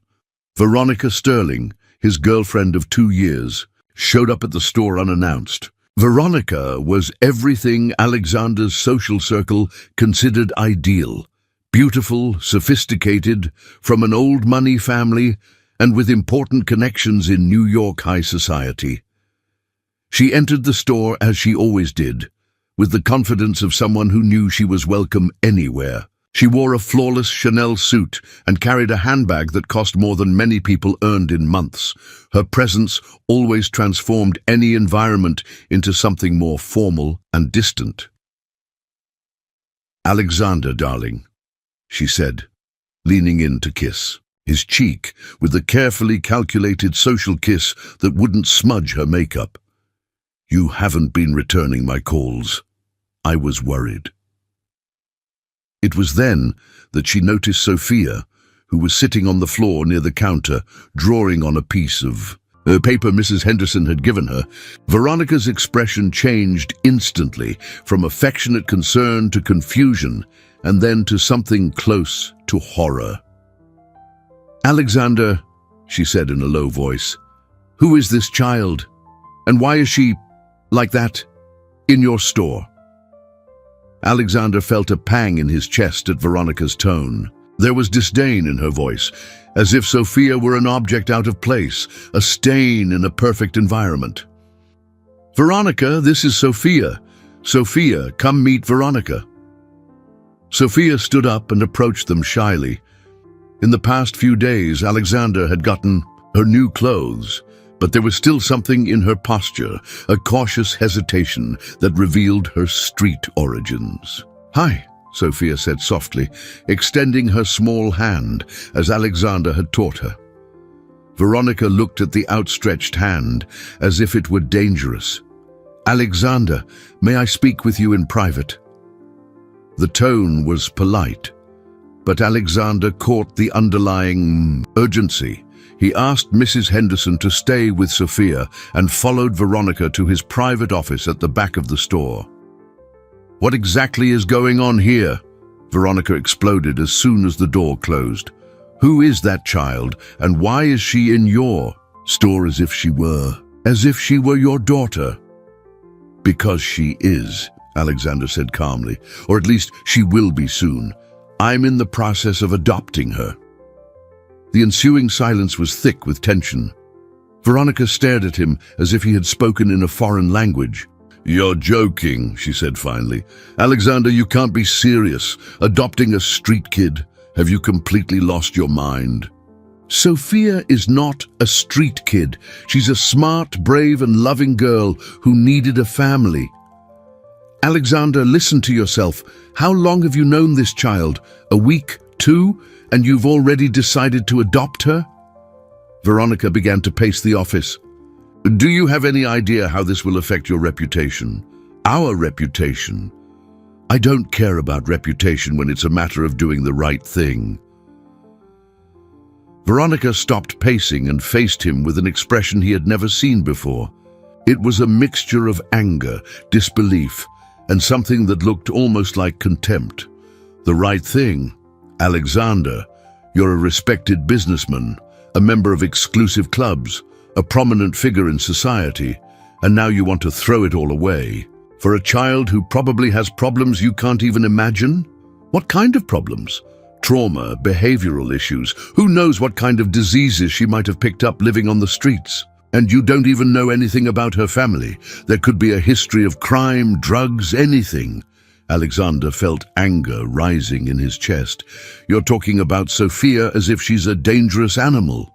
Veronica Sterling, his girlfriend of 2 years, showed up at the store unannounced. Veronica was everything Alexander's social circle considered ideal. Beautiful, sophisticated, from an old money family, and with important connections in New York high society. She entered the store as she always did, with the confidence of someone who knew she was welcome anywhere. She wore a flawless Chanel suit and carried a handbag that cost more than many people earned in months. Her presence always transformed any environment into something more formal and distant. "Alexander, darling," she said, leaning in to kiss his cheek with the carefully calculated social kiss that wouldn't smudge her makeup. "You haven't been returning my calls. I was worried." It was then that she noticed Sophia, who was sitting on the floor near the counter, drawing on a piece of The paper Mrs. Henderson had given her, Veronica's expression changed instantly from affectionate concern to confusion and then to something close to horror. "Alexander," she said in a low voice, "who is this child? And why is she like that in your store?" Alexander felt a pang in his chest at Veronica's tone. There was disdain in her voice, as if Sophia were an object out of place, a stain in a perfect environment. "Veronica, this is Sophia. Sophia, come meet Veronica." Sophia stood up and approached them shyly. In the past few days, Alexander had gotten her new clothes, but there was still something in her posture, a cautious hesitation that revealed her street origins. "Hi," Sophia said softly, extending her small hand as Alexander had taught her. Veronica looked at the outstretched hand as if it were dangerous. "Alexander, may I speak with you in private?" The tone was polite, but Alexander caught the underlying urgency. He asked Mrs. Henderson to stay with Sophia and followed Veronica to his private office at the back of the store. "What exactly is going on here?" Veronica exploded as soon as the door closed. "Who is that child, and why is she in your store as if she were your daughter?" "Because she is," Alexander said calmly, "or at least she will be soon. I'm in the process of adopting her." The ensuing silence was thick with tension. Veronica stared at him as if he had spoken in a foreign language. "You're joking," she said finally. "Alexander, you can't be serious. Adopting a street kid? Have you completely lost your mind?" "Sophia is not a street kid. She's a smart, brave, and loving girl who needed a family." "Alexander, listen to yourself. How long have you known this child? A week? 2? And you've already decided to adopt her?" Veronica began to pace the office. "Do you have any idea how this will affect your reputation? Our reputation? I don't care about reputation when it's a matter of doing the right thing." Veronica stopped pacing and faced him with an expression he had never seen before. It was a mixture of anger, disbelief, and something that looked almost like contempt. "The right thing? Alexander, you're a respected businessman, a member of exclusive clubs, a prominent figure in society, and now you want to throw it all away for a child who probably has problems you can't even imagine? What kind of problems? Trauma, behavioral issues, who knows what kind of diseases she might have picked up living on the streets? And you don't even know anything about her family. There could be a history of crime, drugs, anything." Alexander felt anger rising in his chest. "You're talking about Sophia as if she's a dangerous animal."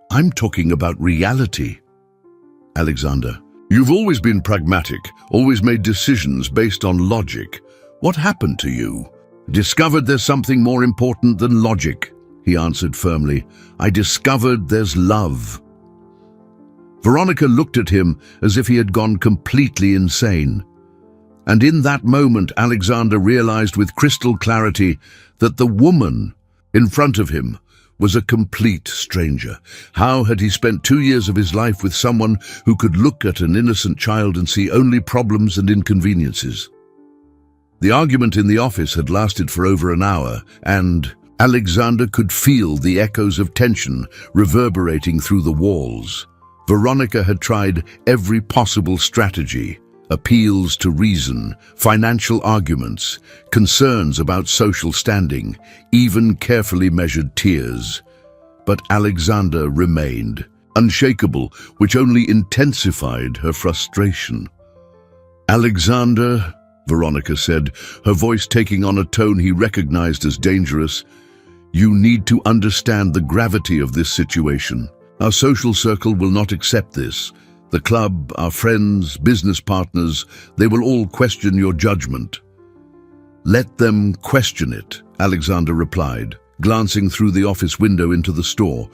"I'm talking about reality." "Alexander, you've always been pragmatic, always made decisions based on logic. What happened to you?" "Discovered there's something more important than logic," he answered firmly. "I discovered there's love." Veronica looked at him as if he had gone completely insane. And in that moment, Alexander realized with crystal clarity that the woman in front of him was a complete stranger. How had he spent 2 years of his life with someone who could look at an innocent child and see only problems and inconveniences? The argument in the office had lasted for over an hour, and Alexander could feel the echoes of tension reverberating through the walls. Veronica had tried every possible strategy: appeals to reason, financial arguments, concerns about social standing, even carefully measured tears. But Alexander remained, unshakable, which only intensified her frustration. "Alexander," Veronica said, her voice taking on a tone he recognized as dangerous, "you need to understand the gravity of this situation. Our social circle will not accept this. The club, our friends, business partners, they will all question your judgment." "Let them question it," Alexander replied, glancing through the office window into the store,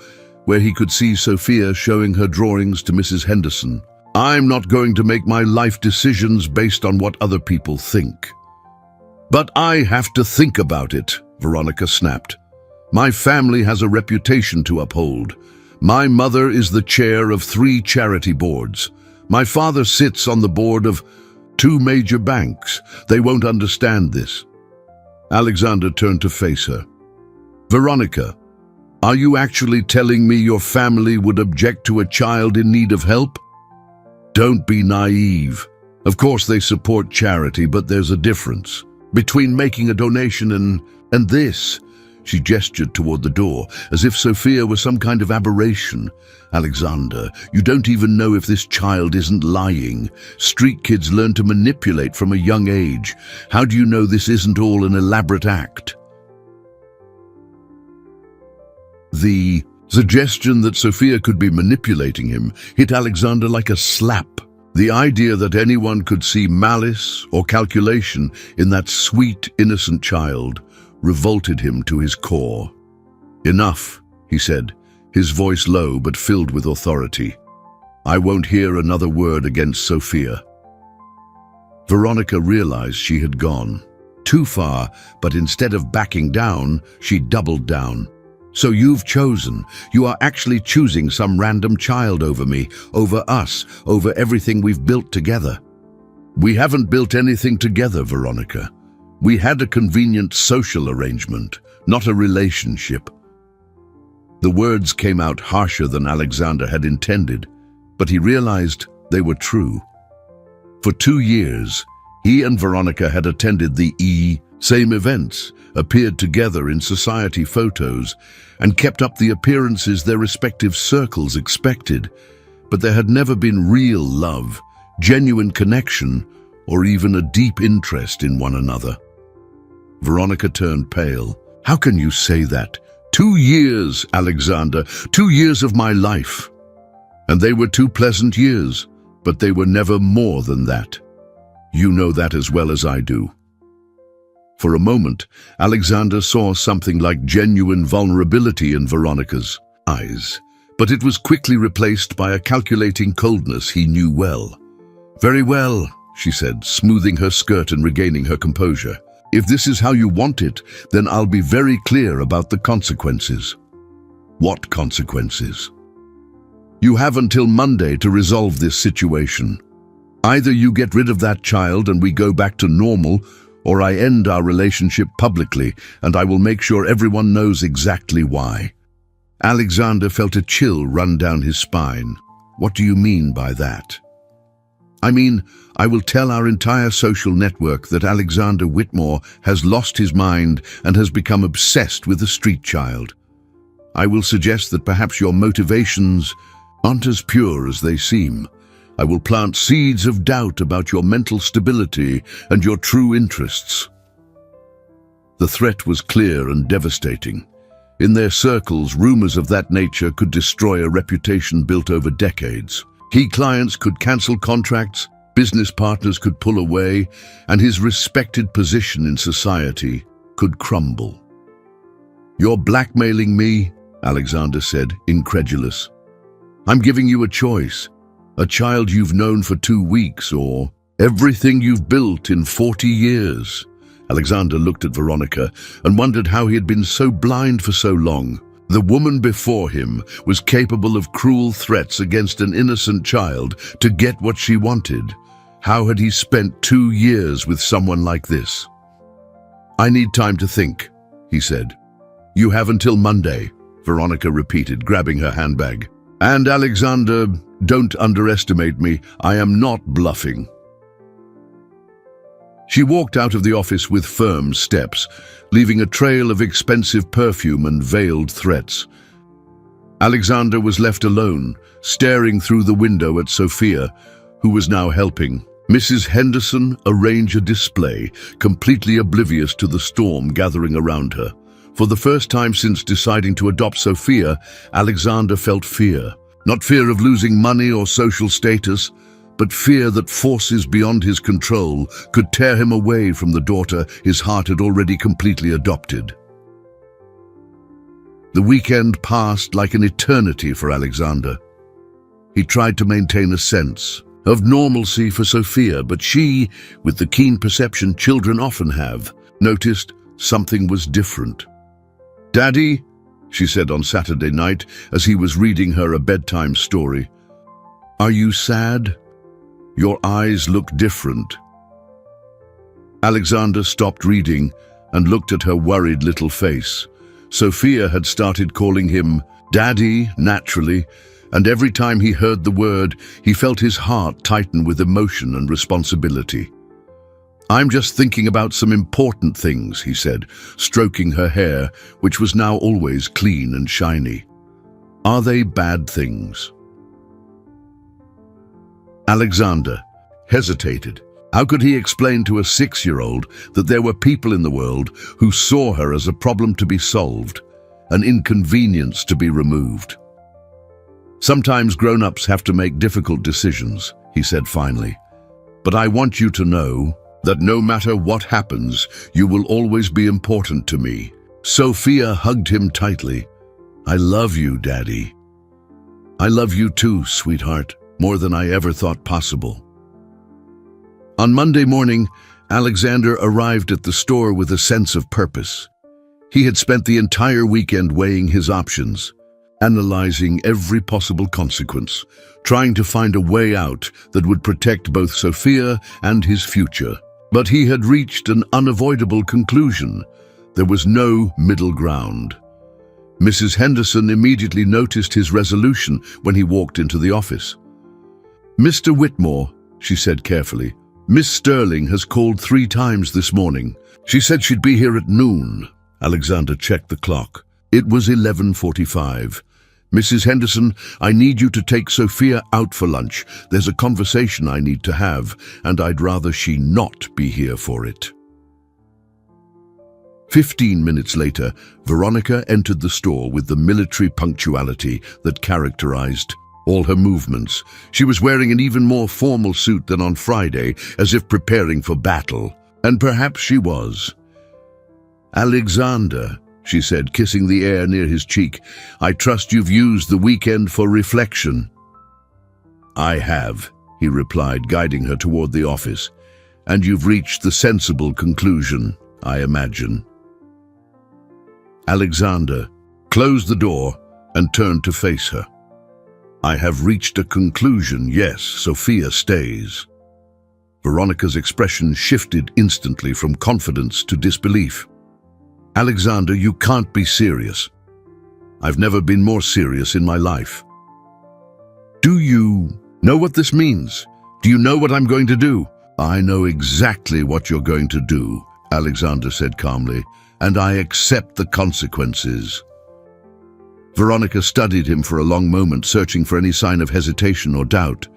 where he could see Sophia showing her drawings to Mrs. Henderson. "I'm not going to make my life decisions based on what other people think." "But I have to think about it," Veronica snapped. "My family has a reputation to uphold. My mother is the chair of 3 charity boards. My father sits on the board of 2 major banks. They won't understand this." Alexander turned to face her. "Veronica, are you actually telling me your family would object to a child in need of help? Don't be naive. Of course they support charity, but there's a difference between making a donation and this." She gestured toward the door, as if Sophia were some kind of aberration. "Alexander, you don't even know if this child isn't lying. Street kids learn to manipulate from a young age. How do you know this isn't all an elaborate act?" The suggestion that Sophia could be manipulating him hit Alexander like a slap. The idea that anyone could see malice or calculation in that sweet, innocent child revolted him to his core. "Enough," he said, his voice low but filled with authority. "I won't hear another word against Sophia." Veronica realized she had gone too far, but instead of backing down, she doubled down. "So you've chosen. You are actually choosing some random child over me, over us, over everything we've built together." "We haven't built anything together, Veronica. We had a convenient social arrangement, not a relationship." The words came out harsher than Alexander had intended, but he realized they were true. For 2 years, he and Veronica had attended the same events, appeared together in society photos, and kept up the appearances their respective circles expected. But there had never been real love, genuine connection, or even a deep interest in one another. Veronica turned pale. "How can you say that? 2 years, Alexander, 2 years of my life. And they were 2 pleasant years, but they were never more than that. You know that as well as I do." For a moment, Alexander saw something like genuine vulnerability in Veronica's eyes, but it was quickly replaced by a calculating coldness he knew well. "Very well," she said, smoothing her skirt and regaining her composure. "If this is how you want it, then I'll be very clear about the consequences." "What consequences?" "You have until Monday to resolve this situation. Either you get rid of that child and we go back to normal, or I end our relationship publicly, and I will make sure everyone knows exactly why." Alexander felt a chill run down his spine. "What do you mean by that?" "I mean, I will tell our entire social network that Alexander Whitmore has lost his mind and has become obsessed with a street child. I will suggest that perhaps your motivations aren't as pure as they seem. I will plant seeds of doubt about your mental stability and your true interests." The threat was clear and devastating. In their circles, rumors of that nature could destroy a reputation built over decades. Key clients could cancel contracts, business partners could pull away, and his respected position in society could crumble. "You're blackmailing me," Alexander said, incredulous. "I'm giving you a choice. A child you've known for 2 weeks, or everything you've built in 40 years. Alexander looked at Veronica and wondered how he had been so blind for so long. The woman before him was capable of cruel threats against an innocent child to get what she wanted. How had he spent 2 years with someone like this? "I need time to think," he said. "You have until Monday," Veronica repeated, grabbing her handbag. "And Alexander, don't underestimate me. I am not bluffing." She walked out of the office with firm steps, leaving a trail of expensive perfume and veiled threats. Alexander was left alone, staring through the window at Sophia, who was now helping Mrs. Henderson arrange a display, completely oblivious to the storm gathering around her. For the first time since deciding to adopt Sophia, Alexander felt fear. Not fear of losing money or social status, but fear that forces beyond his control could tear him away from the daughter his heart had already completely adopted. The weekend passed like an eternity for Alexander. He tried to maintain a sense of normalcy for Sophia, but she, with the keen perception children often have, noticed something was different. "Daddy," she said on Saturday night as he was reading her a bedtime story. "Are you sad? Your eyes look different." Alexander stopped reading and looked at her worried little face. Sophia had started calling him Daddy naturally, and every time he heard the word, he felt his heart tighten with emotion and responsibility. "I'm just thinking about some important things," he said, stroking her hair, which was now always clean and shiny. "Are they bad things?" Alexander hesitated. How could he explain to a 6-year-old that there were people in the world who saw her as a problem to be solved, an inconvenience to be removed? "Sometimes grown-ups have to make difficult decisions," he said finally. "But I want you to know that no matter what happens, you will always be important to me." Sophia hugged him tightly. "I love you, Daddy." "I love you too, sweetheart, more than I ever thought possible." On Monday morning, Alexander arrived at the store with a sense of purpose. He had spent the entire weekend weighing his options, analyzing every possible consequence, trying to find a way out that would protect both Sophia and his future. But he had reached an unavoidable conclusion. There was no middle ground. Mrs. Henderson immediately noticed his resolution when he walked into the office. "Mr. Whitmore," she said carefully, "Miss Sterling has called 3 times this morning. She said she'd be here at noon." Alexander checked the clock. It was 11:45. "Mrs. Henderson, I need you to take Sophia out for lunch. There's a conversation I need to have, and I'd rather she not be here for it." 15 minutes later, Veronica entered the store with the military punctuality that characterized all her movements. She was wearing an even more formal suit than on Friday, as if preparing for battle. And perhaps she was. "Alexander," she said, kissing the air near his cheek, "I trust you've used the weekend for reflection." "I have," he replied, guiding her toward the office. "And you've reached the sensible conclusion, I imagine." Alexander closed the door and turned to face her. "I have reached a conclusion, yes, Sophia stays." Veronica's expression shifted instantly from confidence to disbelief. "Alexander, you can't be serious." "I've never been more serious in my life." "Do you know what this means? Do you know what I'm going to do?" "I know exactly what you're going to do," Alexander said calmly, "and I accept the consequences." Veronica studied him for a long moment, searching for any sign of hesitation or doubt.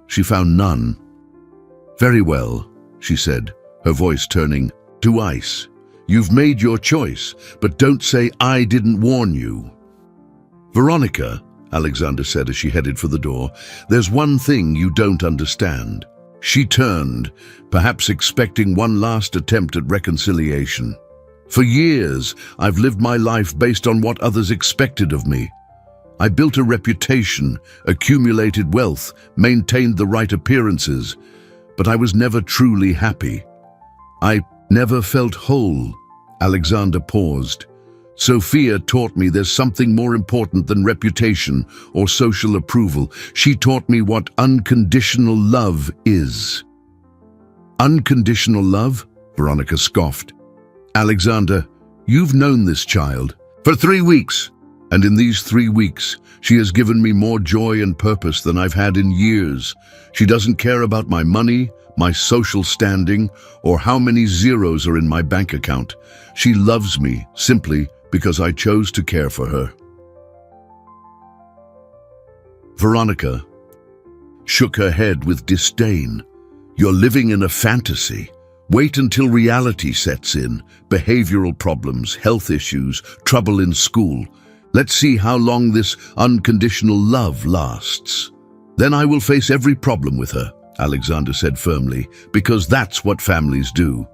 She found none. "Very well," she said, her voice turning to ice. "You've made your choice, but don't say I didn't warn you." "Veronica," Alexander said as she headed for the door, "there's one thing you don't understand." She turned, perhaps expecting one last attempt at reconciliation. "For years, I've lived my life based on what others expected of me. I built a reputation, accumulated wealth, maintained the right appearances, but I was never truly happy. I never felt whole." Alexander paused. "Sophia taught me there's something more important than reputation or social approval. She taught me what unconditional love is." "Unconditional love?" Veronica scoffed. "Alexander, you've known this child for 3 weeks, and in these 3 weeks, she has given me more joy and purpose than I've had in years. She doesn't care about my money, my social standing, or how many zeros are in my bank account. She loves me simply because I chose to care for her." Veronica shook her head with disdain. "You're living in a fantasy. Wait until reality sets in. Behavioral problems, health issues, trouble in school. Let's see how long this unconditional love lasts. Then I will face every problem with her," Alexander said firmly, "because that's what families do."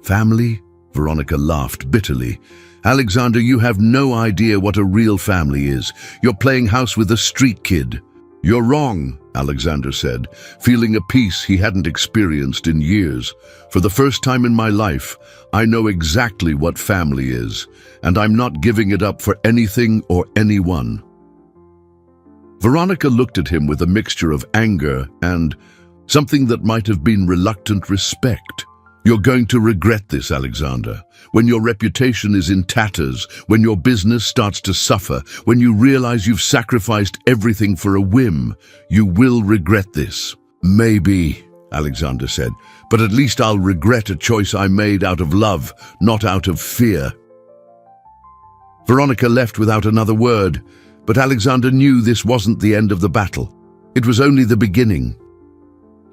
"Family?" Veronica laughed bitterly. "Alexander, you have no idea what a real family is. You're playing house with a street kid." "You're wrong," Alexander said, feeling a peace he hadn't experienced in years. "For the first time in my life, I know exactly what family is, and I'm not giving it up for anything or anyone." Veronica looked at him with a mixture of anger and something that might have been reluctant respect. "You're going to regret this, Alexander. When your reputation is in tatters, when your business starts to suffer, when you realize you've sacrificed everything for a whim, you will regret this." "Maybe," Alexander said, "but at least I'll regret a choice I made out of love, not out of fear." Veronica left without another word, but Alexander knew this wasn't the end of the battle. It was only the beginning.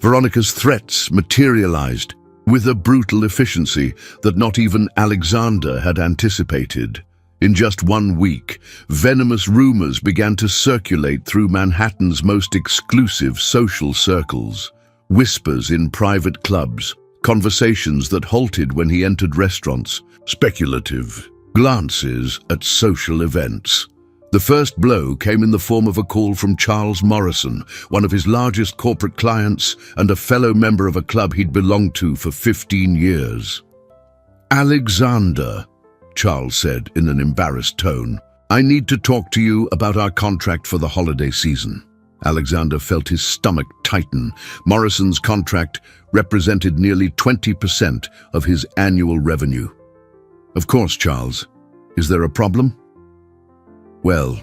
Veronica's threats materialized with a brutal efficiency that not even Alexander had anticipated. In just 1 week, venomous rumors began to circulate through Manhattan's most exclusive social circles. Whispers in private clubs, conversations that halted when he entered restaurants, speculative glances at social events. The first blow came in the form of a call from Charles Morrison, one of his largest corporate clients and a fellow member of a club he'd belonged to for 15 years. "Alexander," Charles said in an embarrassed tone, "I need to talk to you about our contract for the holiday season." Alexander felt his stomach tighten. Morrison's contract represented nearly 20% of his annual revenue. "Of course, Charles. Is there a problem?" "Well,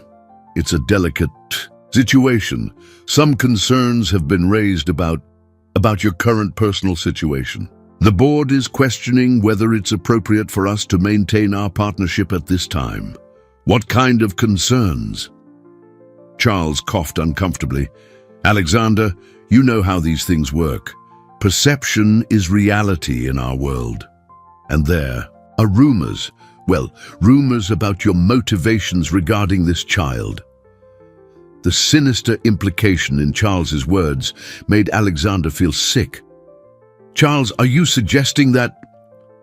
it's a delicate situation. Some concerns have been raised about your current personal situation. The board is questioning whether it's appropriate for us to maintain our partnership at this time." "What kind of concerns?" Charles coughed uncomfortably. "Alexander, you know how these things work. Perception is reality in our world. And there are rumors. Well, rumors about your motivations regarding this child." The sinister implication in Charles's words made Alexander feel sick. "Charles, are you suggesting that—"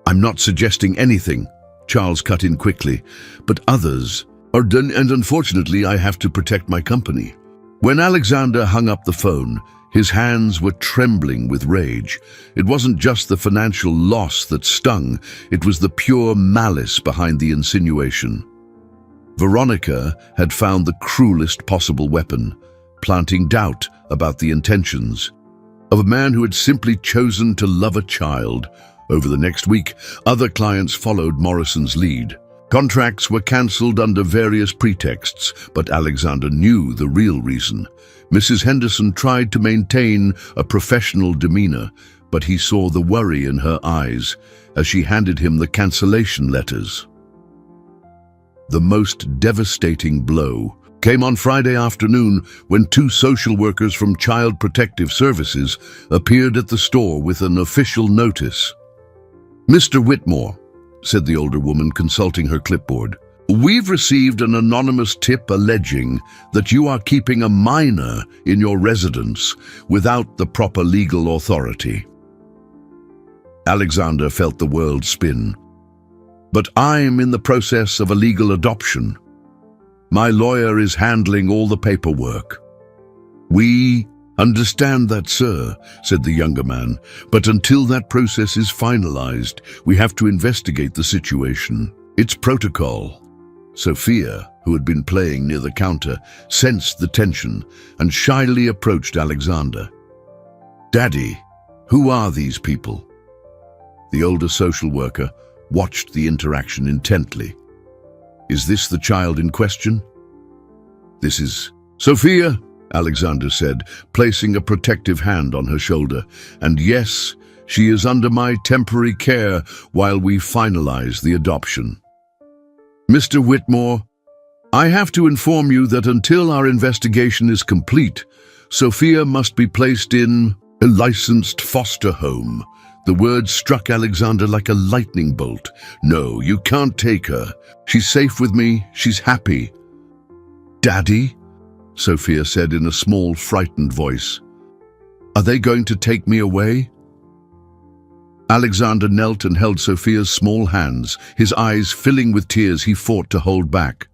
"I'm not suggesting anything," Charles cut in quickly, "but others are done, and unfortunately I have to protect my company." When Alexander hung up the phone, his hands were trembling with rage. It wasn't just the financial loss that stung, it was the pure malice behind the insinuation. Veronica had found the cruelest possible weapon, planting doubt about the intentions of a man who had simply chosen to love a child. Over the next week, other clients followed Morrison's lead. Contracts were cancelled under various pretexts, but Alexander knew the real reason. Mrs. Henderson tried to maintain a professional demeanor, but he saw the worry in her eyes as she handed him the cancellation letters. The most devastating blow came on Friday afternoon when 2 social workers from Child Protective Services appeared at the store with an official notice. "Mr. Whitmore," said the older woman, consulting her clipboard, "we've received an anonymous tip alleging that you are keeping a minor in your residence without the proper legal authority." Alexander felt the world spin. "But I'm in the process of a legal adoption. My lawyer is handling all the paperwork." "We understand that, sir," said the younger man, "but until that process is finalized, we have to investigate the situation. It's protocol." Sophia, who had been playing near the counter, sensed the tension and shyly approached Alexander. "Daddy, who are these people?" The older social worker watched the interaction intently. "Is this the child in question?" "This is Sophia," Alexander said, placing a protective hand on her shoulder. "And yes, she is under my temporary care while we finalize the adoption." "Mr. Whitmore, I have to inform you that until our investigation is complete, Sophia must be placed in a licensed foster home." The words struck Alexander like a lightning bolt. "No, you can't take her. She's safe with me. She's happy." "Daddy?" Sophia said in a small, frightened voice. "Are they going to take me away?" Alexander knelt and held Sophia's small hands, his eyes filling with tears he fought to hold back.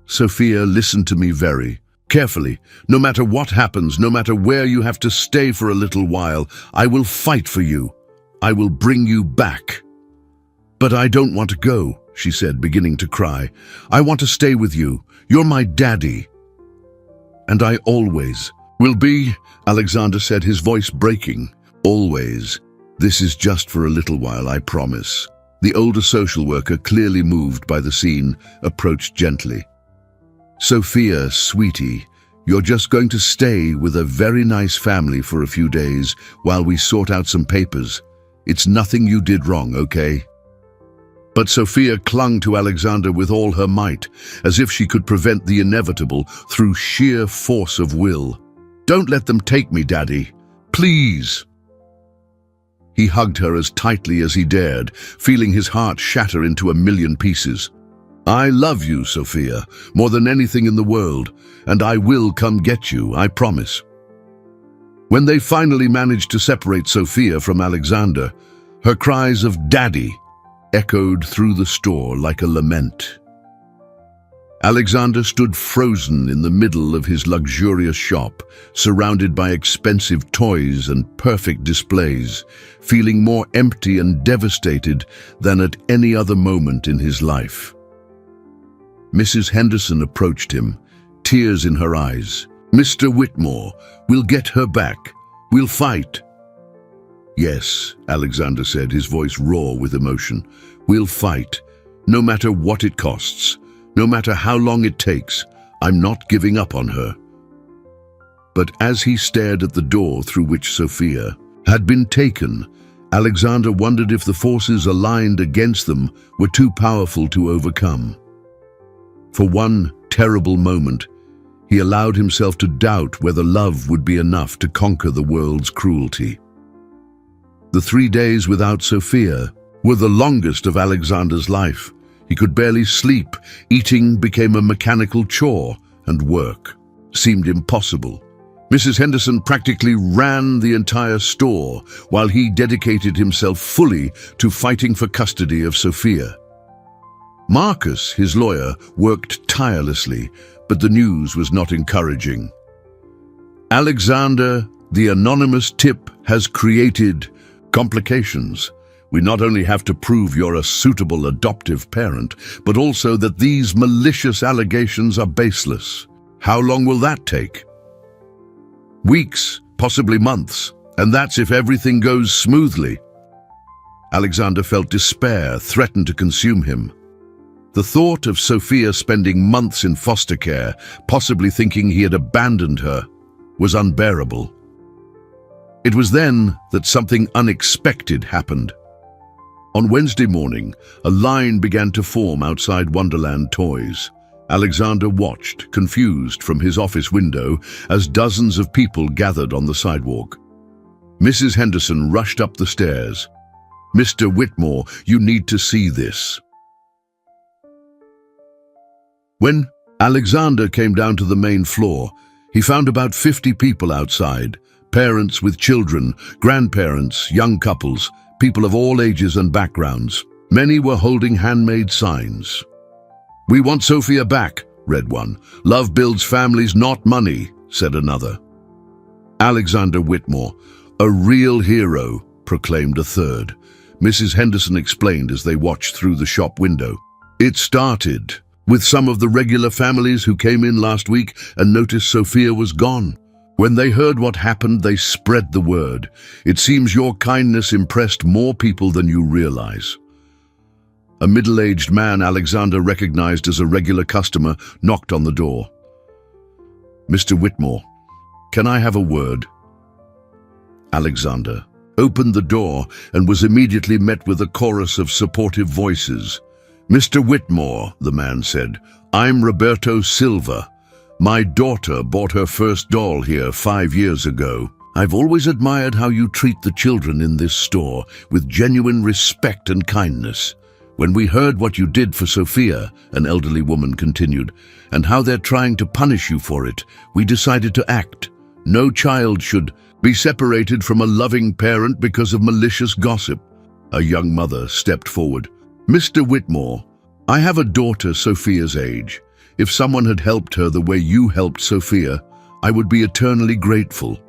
"Sophia, listen to me very Carefully, no matter what happens, no matter where you have to stay for a little while, I will fight for you. I will bring you back." "But I don't want to go," she said, beginning to cry. "I want to stay with you. You're my daddy. And I always will be," Alexander said, his voice breaking. "Always. This is just for a little while, I promise." The older social worker, clearly moved by the scene, approached gently. "Sophia, sweetie, you're just going to stay with a very nice family for a few days while we sort out some papers. It's nothing you did wrong, okay?" But Sophia clung to Alexander with all her might, as if she could prevent the inevitable through sheer force of will. "Don't let them take me, Daddy. Please." He hugged her as tightly as he dared, feeling his heart shatter into a million pieces. "I love you, Sophia, more than anything in the world, and I will come get you, I promise." When they finally managed to separate Sophia from Alexander, her cries of "Daddy" echoed through the store like a lament. Alexander stood frozen in the middle of his luxurious shop, surrounded by expensive toys and perfect displays, feeling more empty and devastated than at any other moment in his life. Mrs. Henderson approached him, tears in her eyes. "Mr. Whitmore, we'll get her back. We'll fight." "Yes," Alexander said, his voice raw with emotion. "We'll fight, no matter what it costs, no matter how long it takes. I'm not giving up on her." But as he stared at the door through which Sophia had been taken, Alexander wondered if the forces aligned against them were too powerful to overcome. For one terrible moment, he allowed himself to doubt whether love would be enough to conquer the world's cruelty. The 3 days without Sophia were the longest of Alexander's life. He could barely sleep. Eating became a mechanical chore, and work seemed impossible. Mrs. Henderson practically ran the entire store, while he dedicated himself fully to fighting for custody of Sophia. Marcus, his lawyer, worked tirelessly, but the news was not encouraging. "Alexander, the anonymous tip has created complications. We not only have to prove you're a suitable adoptive parent, but also that these malicious allegations are baseless. How long will that take?" "Weeks, possibly months, and that's if everything goes smoothly." Alexander felt despair threaten to consume him. The thought of Sophia spending months in foster care, possibly thinking he had abandoned her, was unbearable. It was then that something unexpected happened. On Wednesday morning, a line began to form outside Wonderland Toys. Alexander watched, confused, from his office window as dozens of people gathered on the sidewalk. Mrs. Henderson rushed up the stairs. "Mr. Whitmore, you need to see this." When Alexander came down to the main floor, he found about 50 people outside, parents with children, grandparents, young couples, people of all ages and backgrounds. Many were holding handmade signs. "We want Sophia back," read one. "Love builds families, not money," said another. "Alexander Whitmore, a real hero," proclaimed a third. Mrs. Henderson explained as they watched through the shop window. "It started with some of the regular families who came in last week and noticed Sophia was gone. When they heard what happened, they spread the word. It seems your kindness impressed more people than you realize." A middle-aged man Alexander recognized as a regular customer knocked on the door. "Mr. Whitmore, can I have a word?" Alexander opened the door and was immediately met with a chorus of supportive voices. "Mr. Whitmore," the man said, "I'm Roberto Silva. My daughter bought her first doll here 5 years ago. I've always admired how you treat the children in this store with genuine respect and kindness. When we heard what you did for Sophia," an elderly woman continued, "and how they're trying to punish you for it, we decided to act. No child should be separated from a loving parent because of malicious gossip." A young mother stepped forward. "Mr. Whitmore, I have a daughter Sophia's age. if someone had helped her the way you helped Sophia, I would be eternally grateful.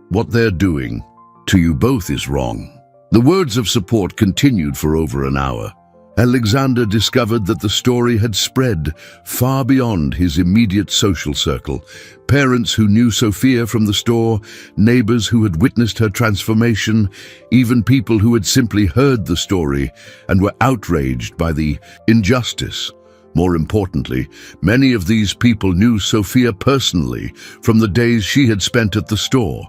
What they're doing to you both is wrong." The words of support continued for over an hour. Alexander discovered that the story had spread far beyond his immediate social circle. Parents who knew Sophia from the store, neighbors who had witnessed her transformation, even people who had simply heard the story and were outraged by the injustice. More importantly, many of these people knew Sophia personally from the days she had spent at the store.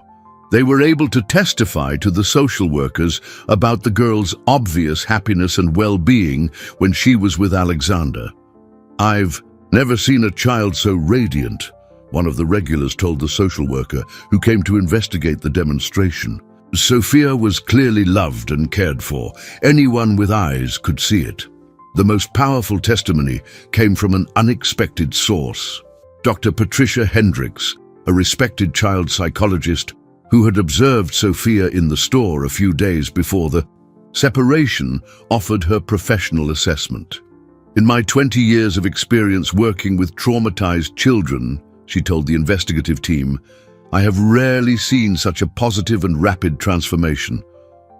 They were able to testify to the social workers about the girl's obvious happiness and well-being when she was with Alexander. "I've never seen a child so radiant," one of the regulars told the social worker who came to investigate the demonstration. Sophia was clearly loved and cared for. Anyone with eyes could see it. The most powerful testimony came from an unexpected source. Dr. Patricia Hendricks, a respected child psychologist who had observed Sophia in the store a few days before the separation, offered her professional assessment. "In my 20 years of experience working with traumatized children," she told the investigative team, "I have rarely seen such a positive and rapid transformation.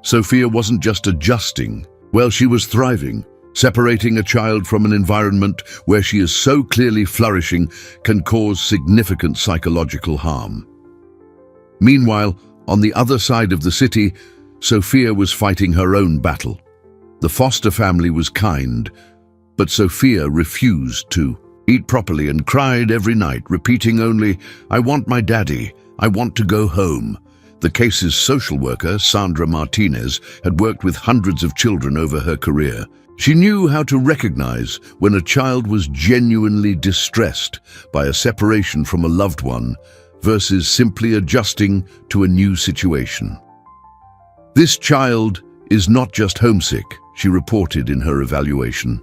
Sophia wasn't just adjusting, well, she was thriving. Separating a child from an environment where she is so clearly flourishing can cause significant psychological harm." Meanwhile, on the other side of the city, Sophia was fighting her own battle. The foster family was kind, but Sophia refused to eat properly and cried every night, repeating only, "I want my daddy, I want to go home." The case's social worker, Sandra Martinez, had worked with hundreds of children over her career. She knew how to recognize when a child was genuinely distressed by a separation from a loved one versus simply adjusting to a new situation. "This child is not just homesick," she reported in her evaluation.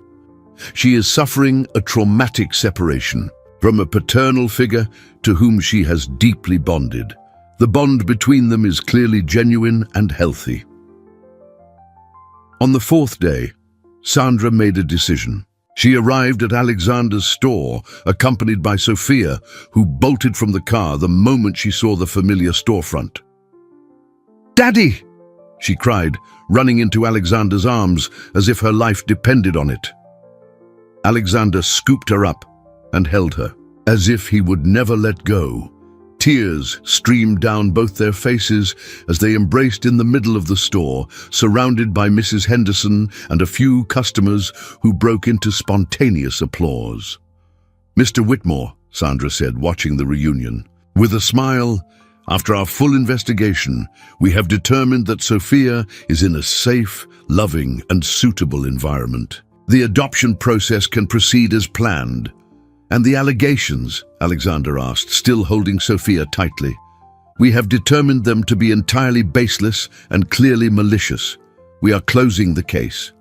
"She is suffering a traumatic separation from a paternal figure to whom she has deeply bonded. The bond between them is clearly genuine and healthy." On the fourth day, Sandra made a decision. She arrived at Alexander's store, accompanied by Sophia, who bolted from the car the moment she saw the familiar storefront. "Daddy!" she cried, running into Alexander's arms as if her life depended on it. Alexander scooped her up and held her, as if he would never let go. Tears streamed down both their faces as they embraced in the middle of the store, surrounded by Mrs. Henderson and a few customers who broke into spontaneous applause. "Mr. Whitmore," Sandra said, watching the reunion, with a smile, "after our full investigation, we have determined that Sophia is in a safe, loving, and suitable environment. The adoption process can proceed as planned." "And the allegations?" Alexander asked, still holding Sophia tightly. "We have determined them to be entirely baseless and clearly malicious. We are closing the case."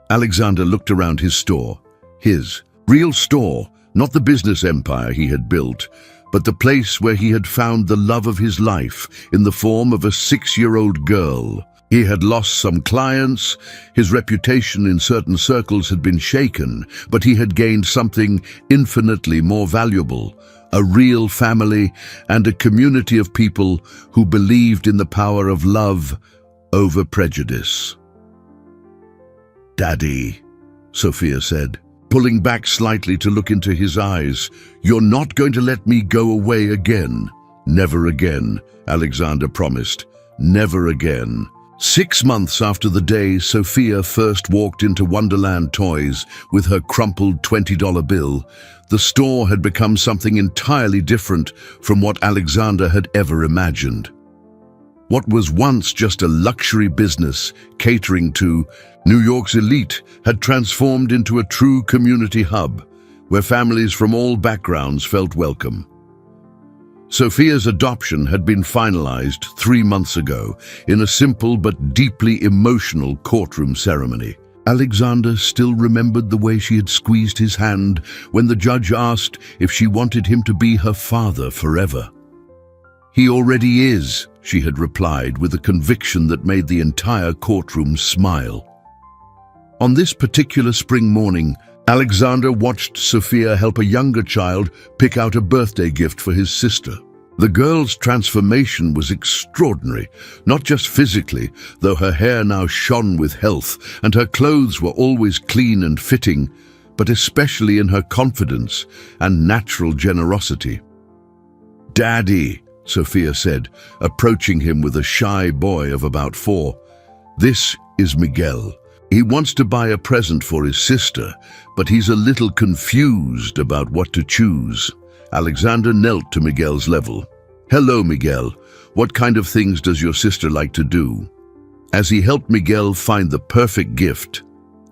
Alexander looked around his store. His real store, not the business empire he had built, but the place where he had found the love of his life in the form of a 6-year-old girl. He had lost some clients, his reputation in certain circles had been shaken, but he had gained something infinitely more valuable, a real family and a community of people who believed in the power of love over prejudice. "Daddy," Sophia said, pulling back slightly to look into his eyes, "you're not going to let me go away again." "Never again," Alexander promised. "Never again." 6 months after the day Sophia first walked into Wonderland Toys with her crumpled $20 bill, the store had become something entirely different from what Alexander had ever imagined. What was once just a luxury business catering to New York's elite had transformed into a true community hub, where families from all backgrounds felt welcome. Sophia's adoption had been finalized 3 months ago in a simple but deeply emotional courtroom ceremony. Alexander still remembered the way she had squeezed his hand when the judge asked if she wanted him to be her father forever. "He already is," she had replied with a conviction that made the entire courtroom smile. On this particular spring morning, Alexander watched Sophia help a younger child pick out a birthday gift for his sister. The girl's transformation was extraordinary, not just physically, though her hair now shone with health and her clothes were always clean and fitting, but especially in her confidence and natural generosity. "Daddy," Sophia said, approaching him with a shy boy of about 4. "This is Miguel. He wants to buy a present for his sister, but he's a little confused about what to choose." Alexander knelt to Miguel's level. "Hello, Miguel. What kind of things does your sister like to do?" As he helped Miguel find the perfect gift,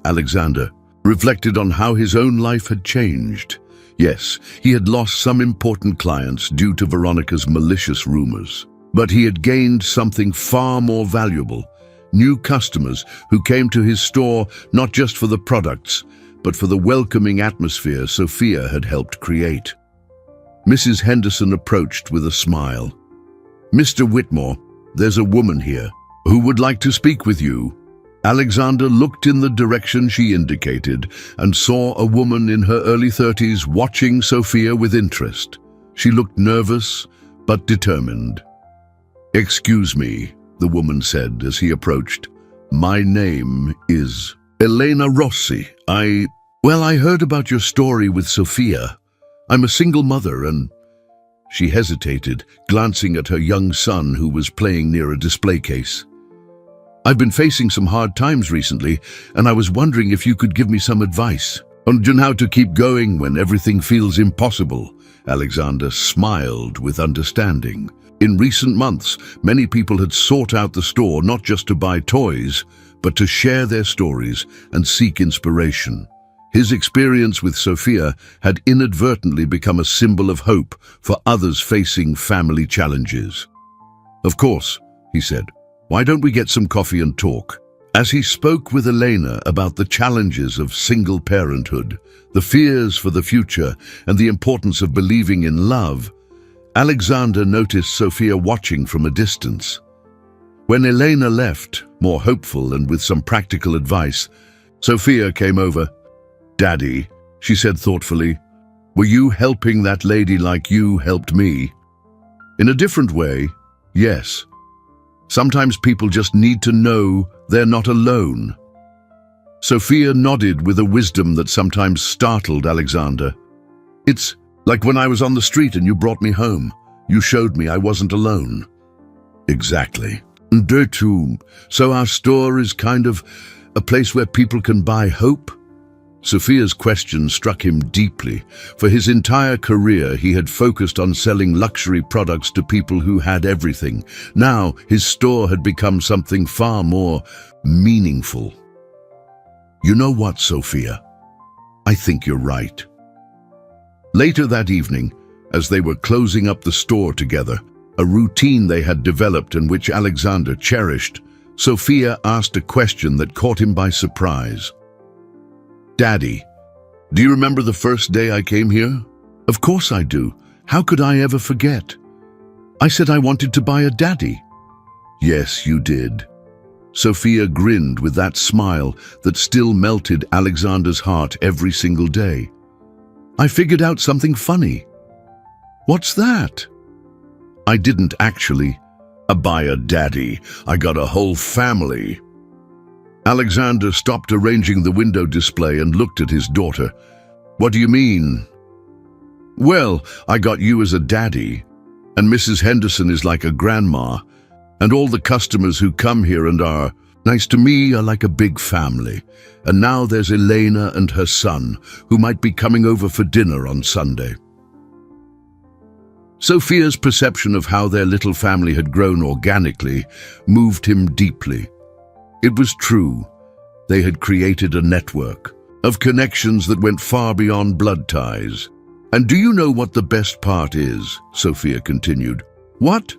Alexander reflected on how his own life had changed. Yes, he had lost some important clients due to Veronica's malicious rumors, but he had gained something far more valuable: new customers who came to his store not just for the products, but for the welcoming atmosphere Sophia had helped create. Mrs. Henderson approached with a smile. "Mr. Whitmore, there's a woman here who would like to speak with you." Alexander looked in the direction she indicated and saw a woman in her early 30s watching Sophia with interest. She looked nervous but determined. "Excuse me," the woman said as he approached. "My name is Elena Rossi. I heard about your story with Sophia. I'm a single mother and—" She hesitated, glancing at her young son who was playing near a display case. "I've been facing some hard times recently, and I was wondering if you could give me some advice on how to keep going when everything feels impossible." Alexander smiled with understanding. In recent months, many people had sought out the store not just to buy toys, but to share their stories and seek inspiration. His experience with Sophia had inadvertently become a symbol of hope for others facing family challenges. "Of course," he said. "Why don't we get some coffee and talk?" As he spoke with Elena about the challenges of single parenthood, the fears for the future, and the importance of believing in love, Alexander noticed Sophia watching from a distance. When Elena left, more hopeful and with some practical advice, Sophia came over. "Daddy," she said thoughtfully, "were you helping that lady like you helped me?" "In a different way, yes. Sometimes people just need to know they're not alone." Sophia nodded with a wisdom that sometimes startled Alexander. "It's like when I was on the street and you brought me home. You showed me I wasn't alone." "Exactly. So our store is kind of a place where people can buy hope?" Sophia's question struck him deeply. For his entire career, he had focused on selling luxury products to people who had everything. Now, his store had become something far more meaningful. "You know what, Sophia? I think you're right." Later that evening, as they were closing up the store together, a routine they had developed and which Alexander cherished, Sophia asked a question that caught him by surprise. "Daddy, do you remember the first day I came here?" "Of course I do. How could I ever forget? I said I wanted to buy a daddy." "Yes, you did." Sophia grinned with that smile that still melted Alexander's heart every single day. "I figured out something funny." "What's that?" "I didn't actually buy a daddy. I got a whole family." Alexander stopped arranging the window display and looked at his daughter. "What do you mean?" "Well, I got you as a daddy, and Mrs. Henderson is like a grandma, and all the customers who come here and are nice to me are like a big family. And now there's Elena and her son, who might be coming over for dinner on Sunday." Sophia's perception of how their little family had grown organically moved him deeply. It was true. They had created a network of connections that went far beyond blood ties. "And do you know what the best part is?" Sophia continued. "What?"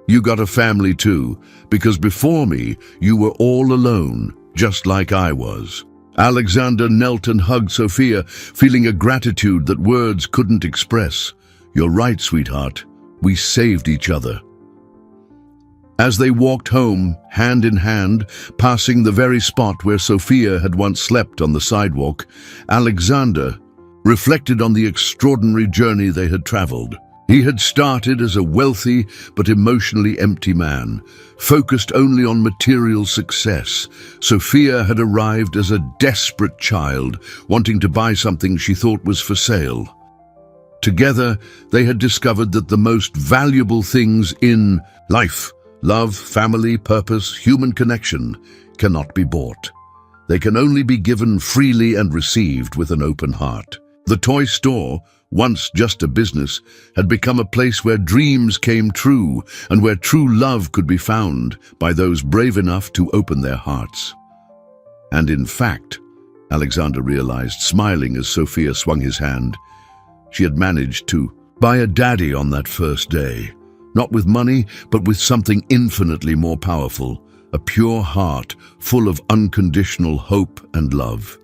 "You got a family too, because before me, you were all alone, just like I was." Alexander knelt and hugged Sophia, feeling a gratitude that words couldn't express. "You're right, sweetheart. We saved each other." As they walked home, hand in hand, passing the very spot where Sophia had once slept on the sidewalk, Alexander reflected on the extraordinary journey they had traveled. He had started as a wealthy but emotionally empty man, focused only on material success. Sophia had arrived as a desperate child, wanting to buy something she thought was for sale. Together, they had discovered that the most valuable things in life, love, family, purpose, human connection, cannot be bought. They can only be given freely and received with an open heart. The toy store, once just a business, had become a place where dreams came true and where true love could be found by those brave enough to open their hearts. And in fact, Alexander realized, smiling as Sophia swung his hand, she had managed to buy a daddy on that first day, not with money, but with something infinitely more powerful, a pure heart full of unconditional hope and love.